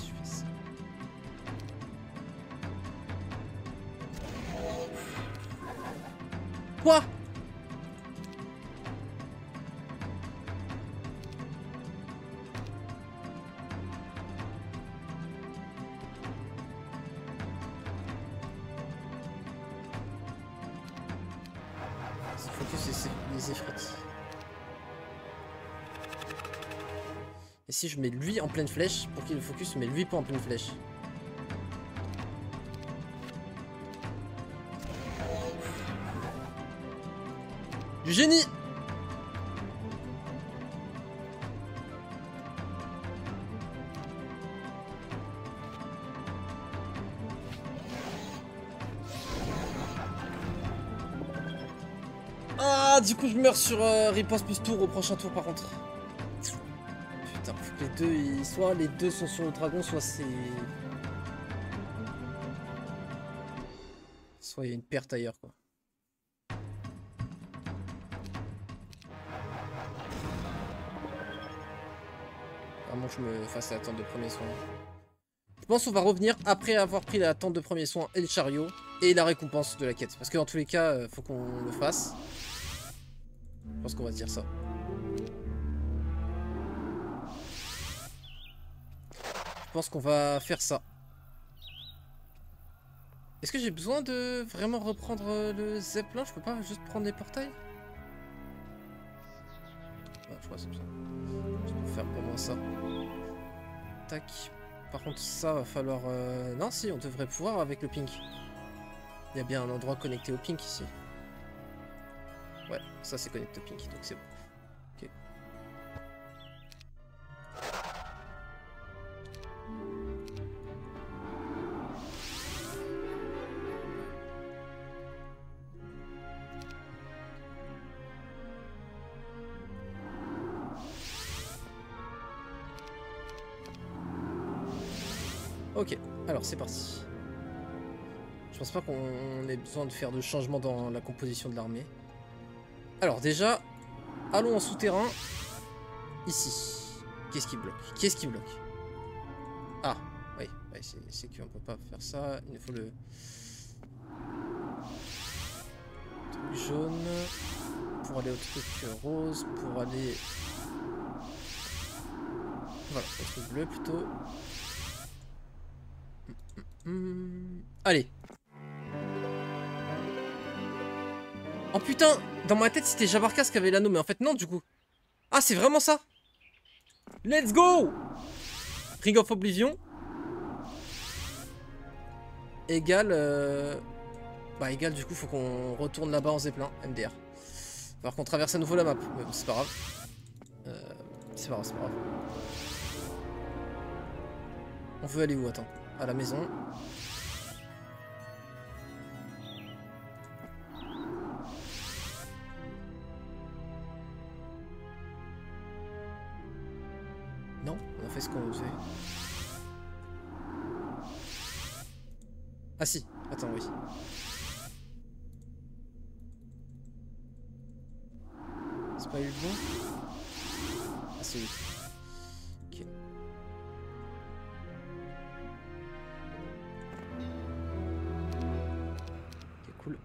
je fais ça. Quoi? Les effrites. Et si je mets lui en pleine flèche, pour qu'il le focus, mais lui pas en pleine flèche. Du génie! Ah, du coup je meurs sur riposte plus tour au prochain tour par contre. Putain, faut que les deux, soit les deux sont sur le dragon, soit c'est... Soit il y a une perte ailleurs quoi. Vraiment je me fasse la tente de premier soin. Je pense qu'on va revenir après avoir pris la tente de premier soin et le chariot et la récompense de la quête. Parce que dans tous les cas, faut qu'on le fasse. Je pense qu'on va se dire ça. Je pense qu'on va faire ça. Est-ce que j'ai besoin de vraiment reprendre le zeppelin? Je peux pas juste prendre les portails? Ouais, je crois que c'est ça. Je peux faire pour moi ça. Tac. Par contre, ça va falloir... Non, si, on devrait pouvoir avec le pink. Il y a bien un endroit connecté au pink ici. Ouais, ça c'est connecté au pink, donc c'est bon. Ok. Ok, alors c'est parti. Je pense pas qu'on ait besoin de faire de changement dans la composition de l'armée. Alors déjà, allons en souterrain. Ici. Qu'est-ce qui bloque? Qu'est-ce qui bloque? Ah, oui, ouais, c'est qu'on peut pas faire ça. Il nous faut le truc jaune pour aller au truc rose, pour aller... Voilà, au truc bleu plutôt. Allez. Oh putain, dans ma tête c'était Jabarkas qui avait l'anneau, mais en fait non du coup. Ah c'est vraiment ça. Let's go. Ring of Oblivion. égale... Bah égale du coup faut qu'on retourne là-bas en zeppelin, MDR. Alors qu'on traverse à nouveau la map, mais bon, c'est pas grave. C'est pas grave, c'est pas grave. On veut aller où? Attends. À la maison. Non, on a fait ce qu'on faisait. Ah si, attends, oui. C'est pas eu le bon? Ah c'est lui. Ok. Ok, cool.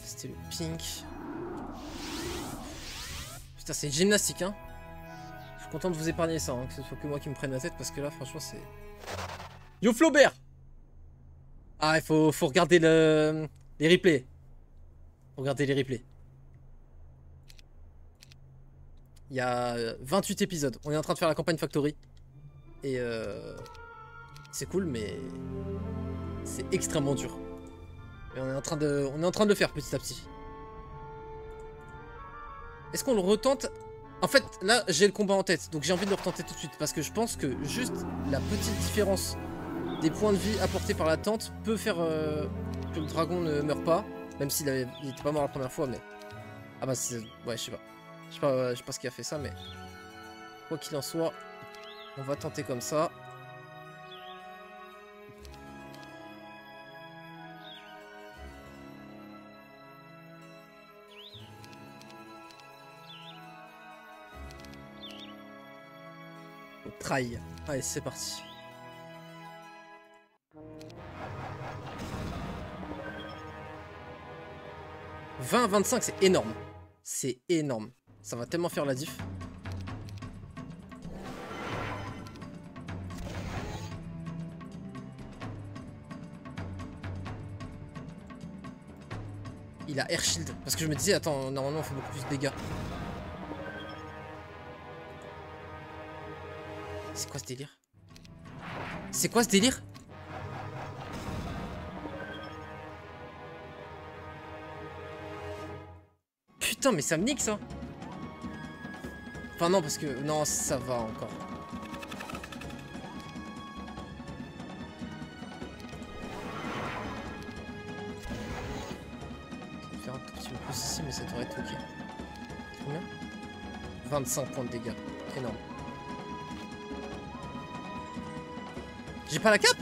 C'était le pink. Putain, c'est une gymnastique, hein. Je suis content de vous épargner ça, hein, que ce soit que moi qui me prenne la tête, parce que là, franchement, c'est... Yo, Flaubert! Ah, il faut regarder les replays. Regardez les replays. Il y a 28 épisodes. On est en train de faire la campagne Factory. Et c'est cool, mais c'est extrêmement dur. Et on est en train de le faire petit à petit. Est-ce qu'on le retente? En fait, là, j'ai le combat en tête, donc j'ai envie de le retenter tout de suite. Parce que je pense que juste la petite différence des points de vie apportés par la tente peut faire que le dragon ne meure pas. Même s'il était pas mort la première fois, mais... Ah bah, c'est... Ouais, je sais pas. Je sais pas ce qui a fait ça, mais... Quoi qu'il en soit, on va tenter comme ça. Try. Allez, c'est parti. « 20 à 25, c'est énorme. C'est énorme. Ça va tellement faire la diff. » Il a air shield. Parce que je me disais, attends, normalement, on fait beaucoup plus de dégâts. C'est quoi ce délire? C'est quoi ce délire? Putain, mais ça me nique ça. Enfin non, parce que... Non, ça va encore. Je vais faire un tout petit peu plus ici, mais ça devrait être ok. Combien? 25 points de dégâts. Énorme. J'ai pas la cape?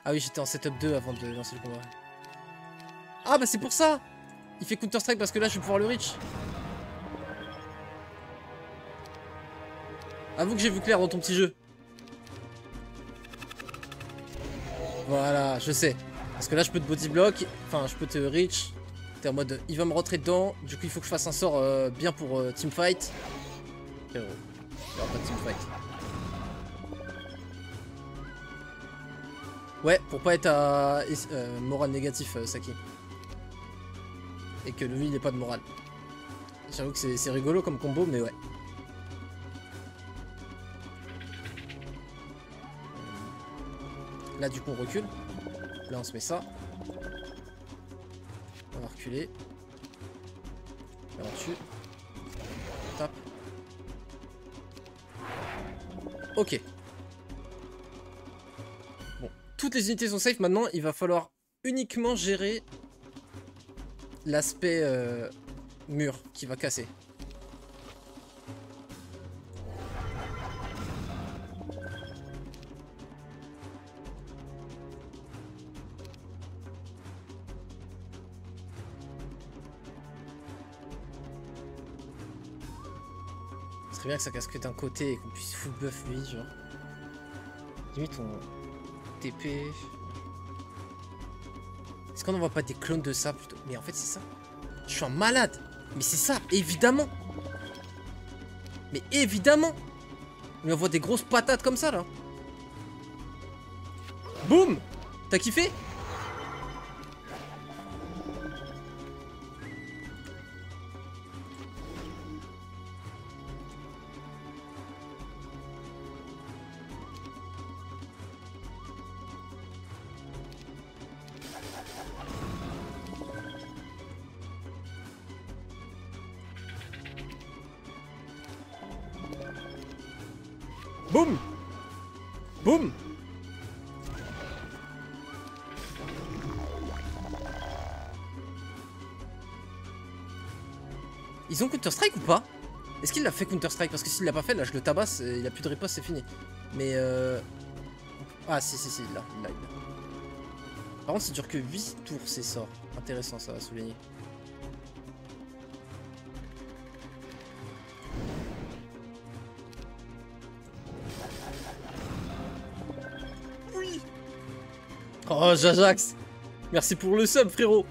Ah oui, j'étais en setup 2 avant de lancer le combat. Ah bah c'est pour ça. Il fait Counter Strike parce que là je vais pouvoir le reach. Avoue que j'ai vu clair dans ton petit jeu. Voilà, je sais. Parce que là je peux te body block. Enfin je peux te reach. T'es en mode il va me rentrer dedans. Du coup il faut que je fasse un sort bien pour teamfight. Il n'y aura pas de teamfight. Ouais, pour pas être à morale négatif, Saki. Et que lui, il n'ait pas de morale. J'avoue que c'est rigolo comme combo, mais ouais. Là, du coup, on recule. Là, on se met ça. On va reculer. Là, on tue. On tape. Ok. Bon. Toutes les unités sont safe. Maintenant, il va falloir uniquement gérer l'aspect mur qui va casser. Ce serait bien que ça casse que d'un côté et qu'on puisse full buff lui, genre. Limite on TP. Est-ce qu'on n'envoie pas des clones de ça plutôt? Mais en fait c'est ça. Je suis un malade. Mais c'est ça, évidemment. Mais évidemment. On lui envoie des grosses patates comme ça là. Boum. T'as kiffé? Boum. Boum. Ils ont Counter-Strike ou pas? Est-ce qu'il l'a fait Counter-Strike? Parce que s'il l'a pas fait, là je le tabasse, il a plus de riposte, c'est fini. Mais ah si, il l'a. Par contre, ça dure que 8 tours ces sorts. Intéressant, ça va souligner. Oui. Oh, Jajax. Merci pour le sub, frérot.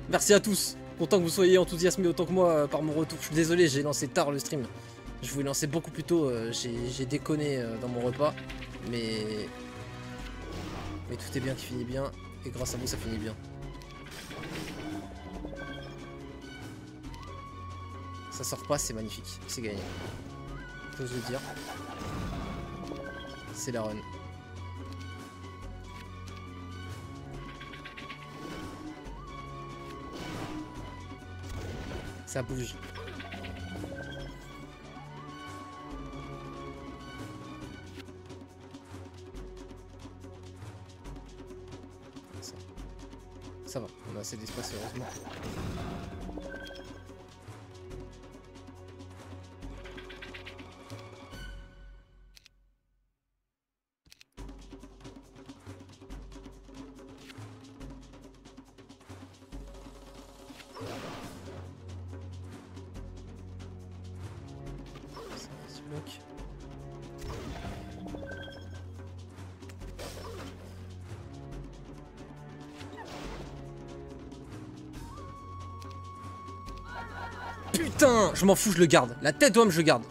Merci à tous. Content que vous soyez enthousiasmés autant que moi par mon retour. Je suis désolé, j'ai lancé tard le stream. Je voulais lancer beaucoup plus tôt. J'ai déconné dans mon repas. Mais tout est bien qui finit bien. Et grâce à vous, ça finit bien. Ça sort pas, c'est magnifique. C'est gagné. J'ose le dire. C'est la run. Ça bouge. Ça va, on a assez d'espace heureusement. Ça bloque. Putain, je m'en fous, je le garde. La tête d'homme, je garde.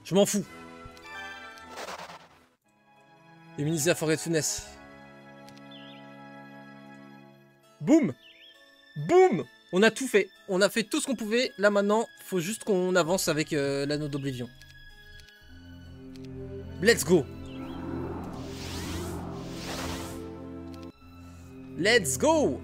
Je m'en fous. Immuniser à Forgetfulness. Boum. Boum. On a tout fait. On a fait tout ce qu'on pouvait. Là maintenant, faut juste qu'on avance avec l'anneau d'Oblivion. Let's go. Let's go.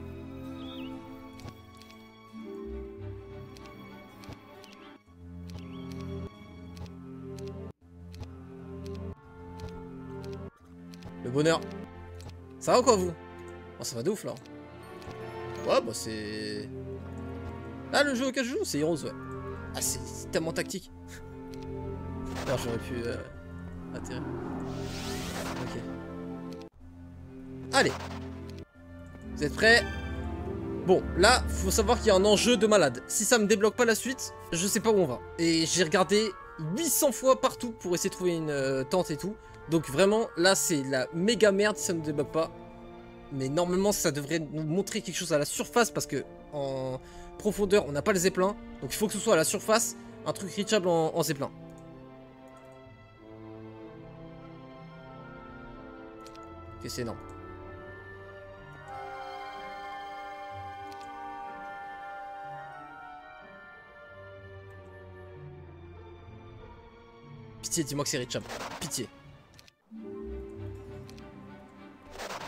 Le bonheur. Ça va quoi vous? Oh, ça va de ouf là. Ouais bah c'est... Ah le jeu auquel je joue c'est Heroes ouais. Ah c'est tellement tactique. Alors j'aurais pu atterrir. Ok. Allez. Vous êtes prêts? Bon là faut savoir qu'il y a un enjeu de malade. Si ça me débloque pas la suite, je sais pas où on va. Et j'ai regardé 800 fois partout pour essayer de trouver une tente et tout. Donc vraiment là c'est la méga merde si ça ne débloque pas. Mais normalement ça devrait nous montrer quelque chose à la surface parce que en profondeur on n'a pas le zeppelin. Donc il faut que ce soit à la surface un truc reachable en zeppelin. Ok c'est énorme. Pitié dis-moi que c'est reachable. Pitié.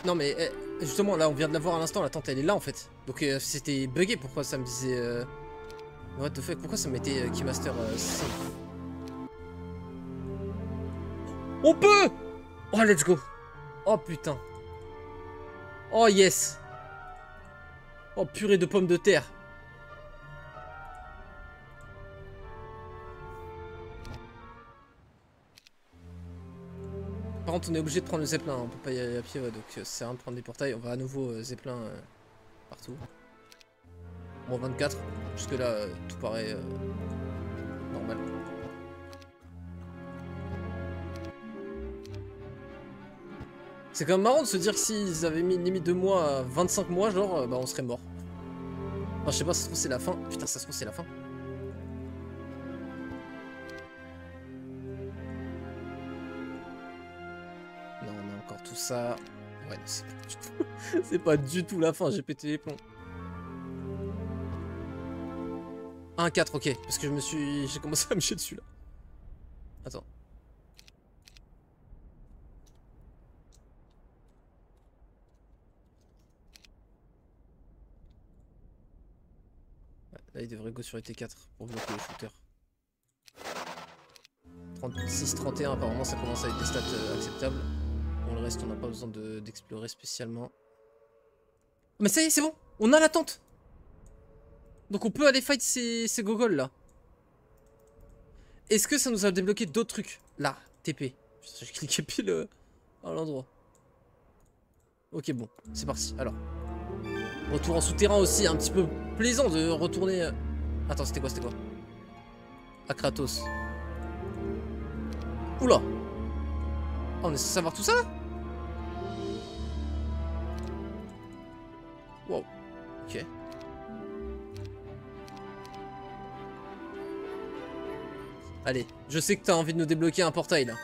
Non mais justement là on vient de la voir à l'instant, la tente elle est là en fait. Donc c'était bugué, pourquoi ça me disait what the fuck, pourquoi ça mettait Keymaster On peut. Oh let's go. Oh putain. Oh yes. Oh purée de pommes de terre. Par contre on est obligé de prendre le zeppelin, on peut pas y aller à pied, ouais, donc ça sert à rien de prendre des portails, on va à nouveau zeppelin partout. Bon 24, jusque là tout paraît normal. C'est quand même marrant de se dire que s'ils avaient mis une limite de mois à 25 mois, genre, bah on serait mort. Enfin je sais pas, ça se trouve c'est la fin, putain ça se trouve c'est la fin. Tout ça, ouais, c'est pas du tout la fin, j'ai pété les plombs. 1-4, ok, parce que j'ai commencé à me chier dessus là. Attends. Là, il devrait go sur les T4 pour bloquer les shooters. 36-31, apparemment, ça commence à être des stats acceptables. Bon, le reste, on n'a pas besoin d'explorer spécialement. Mais ça y est, c'est bon. On a la tente. Donc, on peut aller fight ces gogoles là. Est-ce que ça nous a débloqué d'autres trucs? Là, TP. J'ai cliqué pile à l'endroit. Ok, bon, c'est parti. Alors, retour en souterrain aussi, un petit peu plaisant de retourner. Attends, c'était quoi? À Kratos. Oula! Oh, on est censé savoir tout ça là? Wow. Ok. Allez, je sais que t'as envie de nous débloquer un portail là.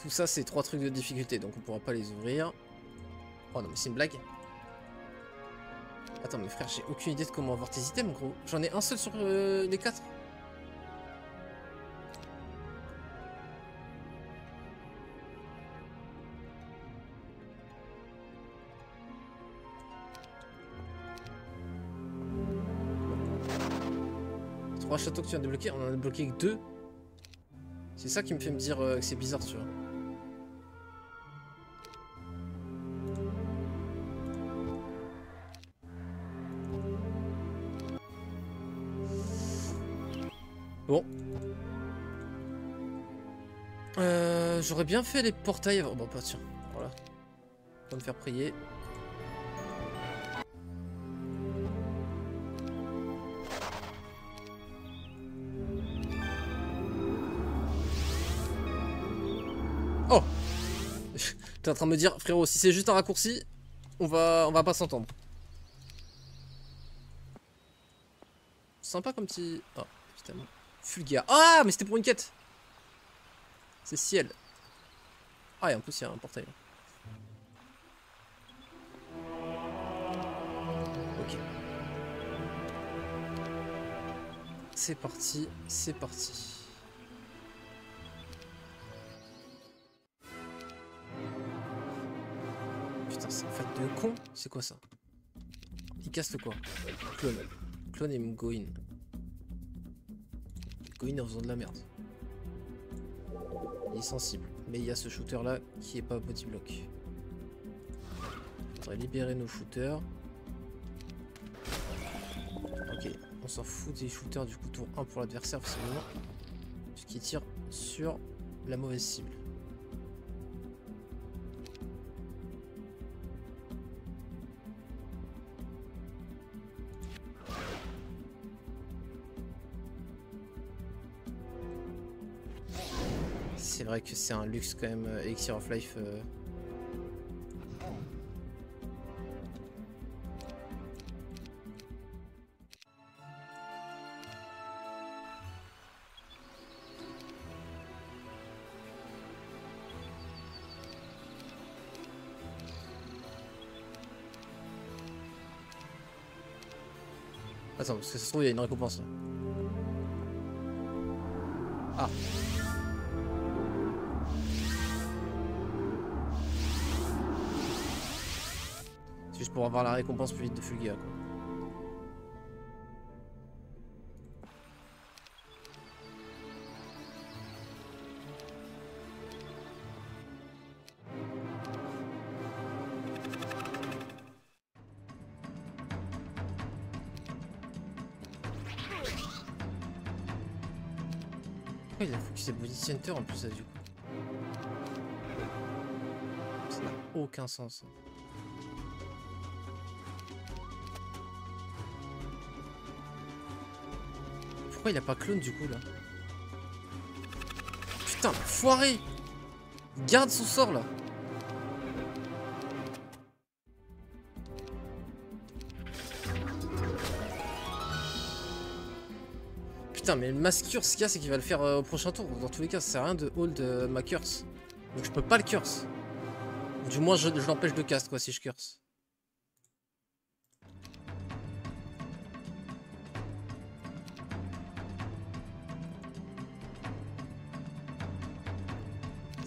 Tout ça, c'est 3 trucs de difficulté, donc on pourra pas les ouvrir. Oh non, mais c'est une blague. Attends, mais frère, j'ai aucune idée de comment avoir tes items, gros. J'en ai un seul sur les 4. Trois châteaux que tu viens de débloquer, on en a débloqué que 2. C'est ça qui me fait me dire que c'est bizarre, tu vois. Bon. J'aurais bien fait les portails avant. Bon, bah tiens, voilà. On va me faire prier. Oh! T'es en train de me dire, frérot, si c'est juste un raccourci, on va pas s'entendre. Sympa comme petit... Oh, putain. Fulgia. Ah, mais c'était pour une quête. C'est ciel. Ah, et en plus, il y a un portail. Ok. C'est parti, c'est parti. Putain, c'est un fait de con. C'est quoi ça? Il casse le quoi? Clone. Clone et Mgoin. Mgoin en faisant de la merde. Il est sensible. Mais il y a ce shooter là qui est pas body block. Faudrait libérer nos shooters. Ok, on s'en fout des shooters du coup tour 1 pour l'adversaire forcément. Puisqu'il tire sur la mauvaise cible. C'est vrai que c'est un luxe quand même, Elixir of Life. Attends, parce que ça se trouve il y a une récompense là. Ah. C'est juste pour avoir la récompense plus vite de Fulgia quoi. Pourquoi il a focusé Body Center en plus ça du coup? Ça n'a aucun sens. Pourquoi il a pas clone du coup là? Putain, foiré! Il garde son sort là! Putain, mais le Mascure, ce qu'il y a, c'est qu'il va le faire au prochain tour. Dans tous les cas, ça sert à rien de hold ma curse. Donc je peux pas le curse. Du moins, je l'empêche de cast quoi si je curse.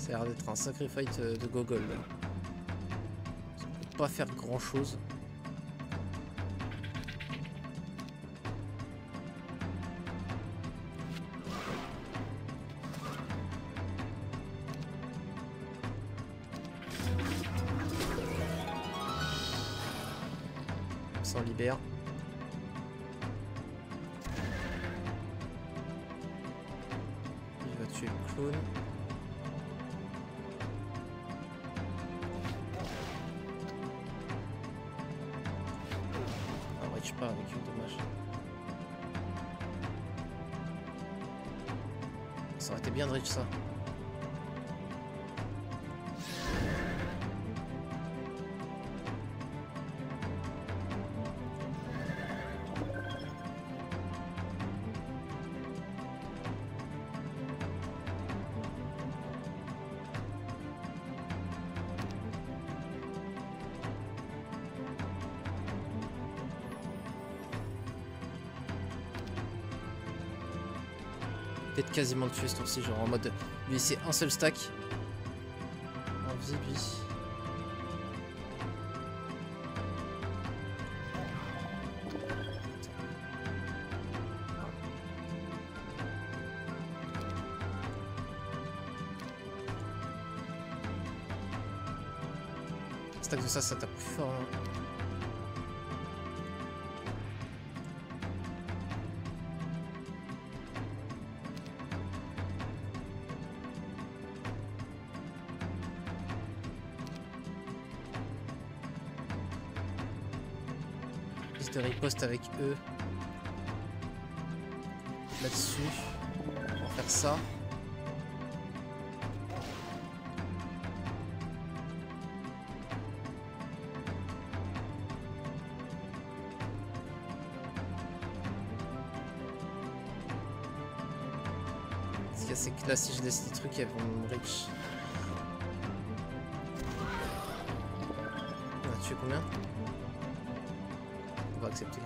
Ça a l'air d'être un sacré fight de gogol là. On peut pas faire grand chose. On s'en libère. Il va tuer le clone. Pas avec eux, dommage. Ça aurait été bien de reach ça. Peut-être quasiment le tuer ce tour-ci, genre en mode lui c'est un seul stack. En vie lui. Stack de ça tape plus fort. Hein. De riposte avec eux là-dessus. On va faire ça. Ce qu'il y a, c'est que là, si je laisse des trucs, elles vont me reach. On a tué combien? On va accepter.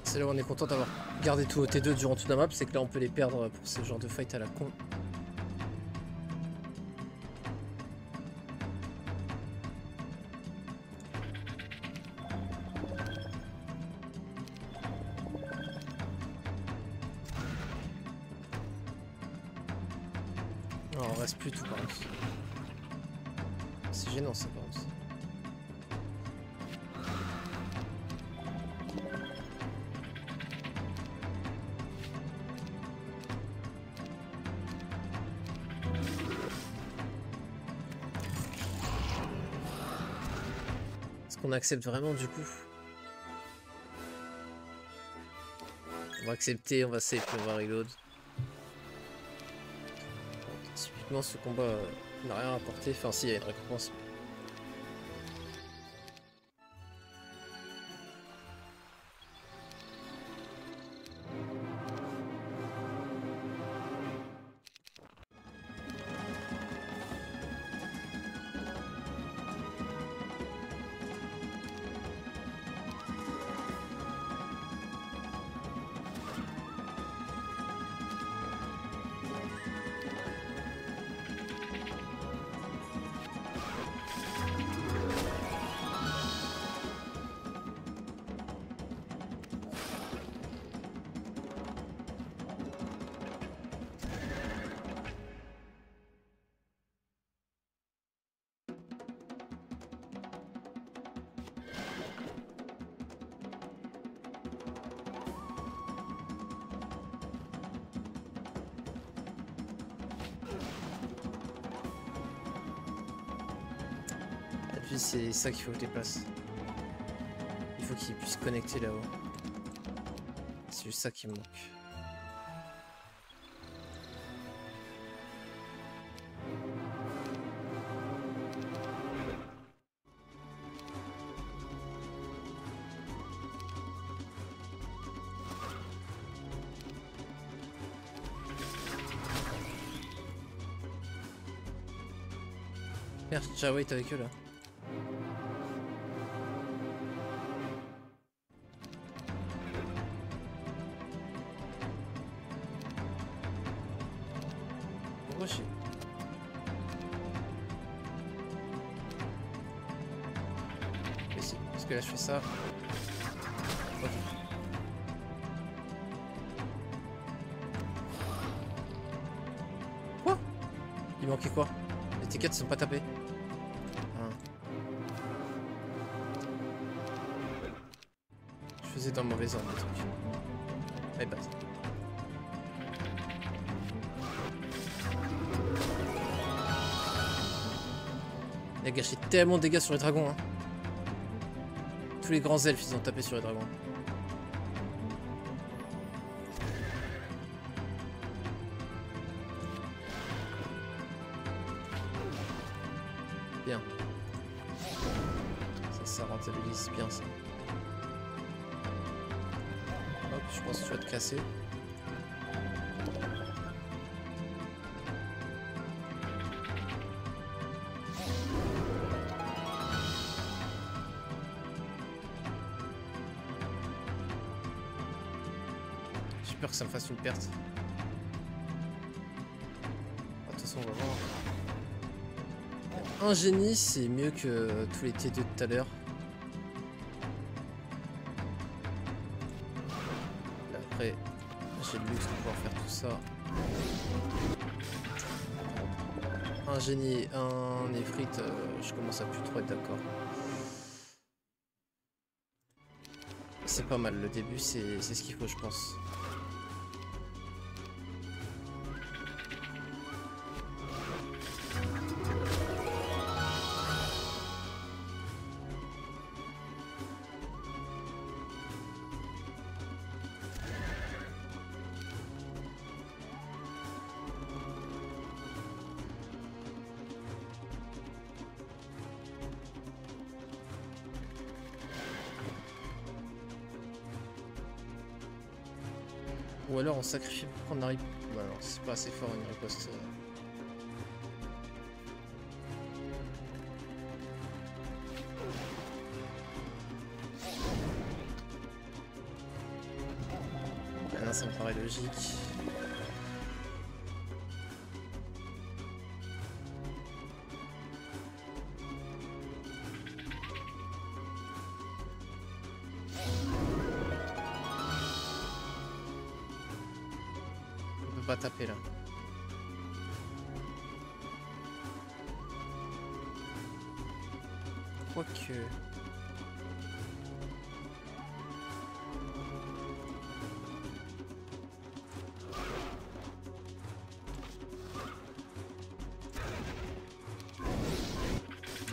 C'est là où on est content d'avoir gardé tout au T2 durant toute la map, c'est que là on peut les perdre pour ce genre de fight à la con. Non, on reste plus tout par contre. C'est gênant ça par contre. On accepte vraiment du coup. On va accepter, on va save, on va reload. Typiquement ce combat n'a rien apporté, enfin si il y a une récompense. C'est ça qu'il faut que je déplace. Il faut qu'il puisse connecter là-haut. C'est juste ça qui me manque. Merde, j'ai wait avec eux là. Pourquoi j'ai... Ici, parce que là je fais ça. Ok. Quoi? Il manquait quoi? Les tickets sont pas tapés. Je faisais dans le mauvais ordre des trucs. Allez, passe. Il a gâché tellement de dégâts sur les dragons. Hein. Tous les grands elfes, ils ont tapé sur les dragons. Bien. Ça rentabilise bien ça. Hop, je pense que tu vas te casser. J'ai peur que ça me fasse une perte. De toute façon, on va voir. Un génie, c'est mieux que tous les T2 de tout à l'heure. Après, j'ai le luxe de pouvoir faire tout ça. Un génie et un éphrite, je commence à plus trop être d'accord. C'est pas mal, le début c'est ce qu'il faut je pense. Ou alors on sacrifie pour prendre la riposte. Bah non, c'est pas assez fort une riposte. Ah non, ça me paraît logique. Pas taper là. Quoique...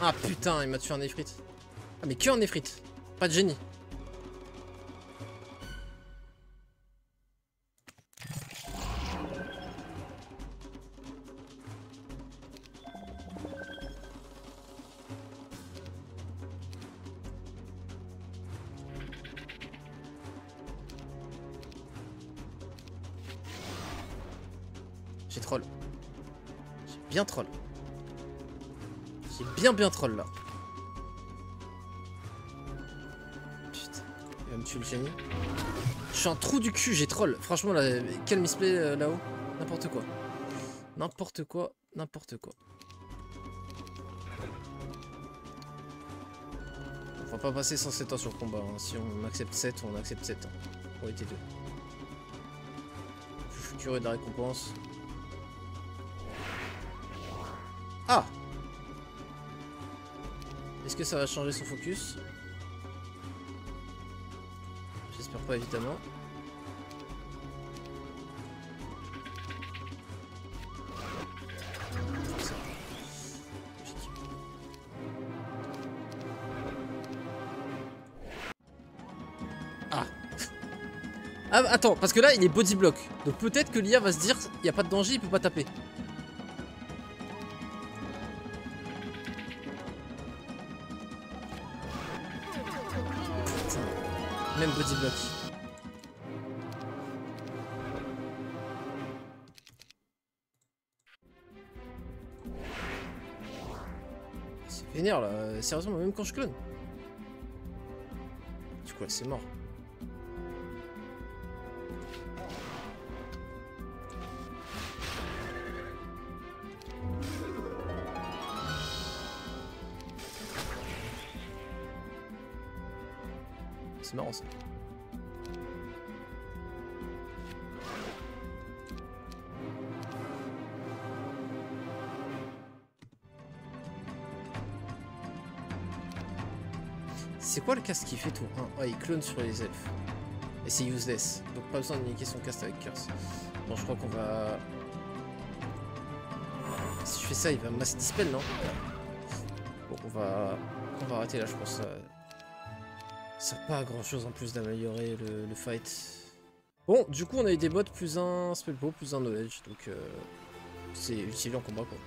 Ah putain, il m'a tué un éphrite. Ah mais que un éphrite, pas de génie. J'ai troll. J'ai bien troll. J'ai bien troll là. Putain, il va me tuer le génie. Je suis un trou du cul, j'ai troll. Franchement, là, quel misplay là-haut. N'importe quoi. N'importe quoi, n'importe quoi. On va pas passer 107 ans sur le combat. Hein. Si on accepte 7, on accepte 7 ans. Pour les T2. Je suis curieux de la récompense. Ah! Est-ce que ça va changer son focus? J'espère pas évidemment. Ah! Ah attends, parce que là il est body block. Donc peut-être que l'IA va se dire il n'y a pas de danger, il peut pas taper. Même body block. Vénère là, sérieusement, même quand je clone. Du coup, c'est mort. C'est marrant ça. C'est quoi le cast qui fait tour 1? Ah, il clone sur les elfes. Et c'est useless. Donc pas besoin de niquer son cast avec curse. Bon, je crois qu'on va... Si je fais ça, il va mass dispel, non? Bon, on va arrêter là, je pense. Ça n'a pas grand chose en plus d'améliorer le fight. Bon, du coup, on a eu des bots plus un spellbow, plus un knowledge. Donc, c'est utile en combat, quoi.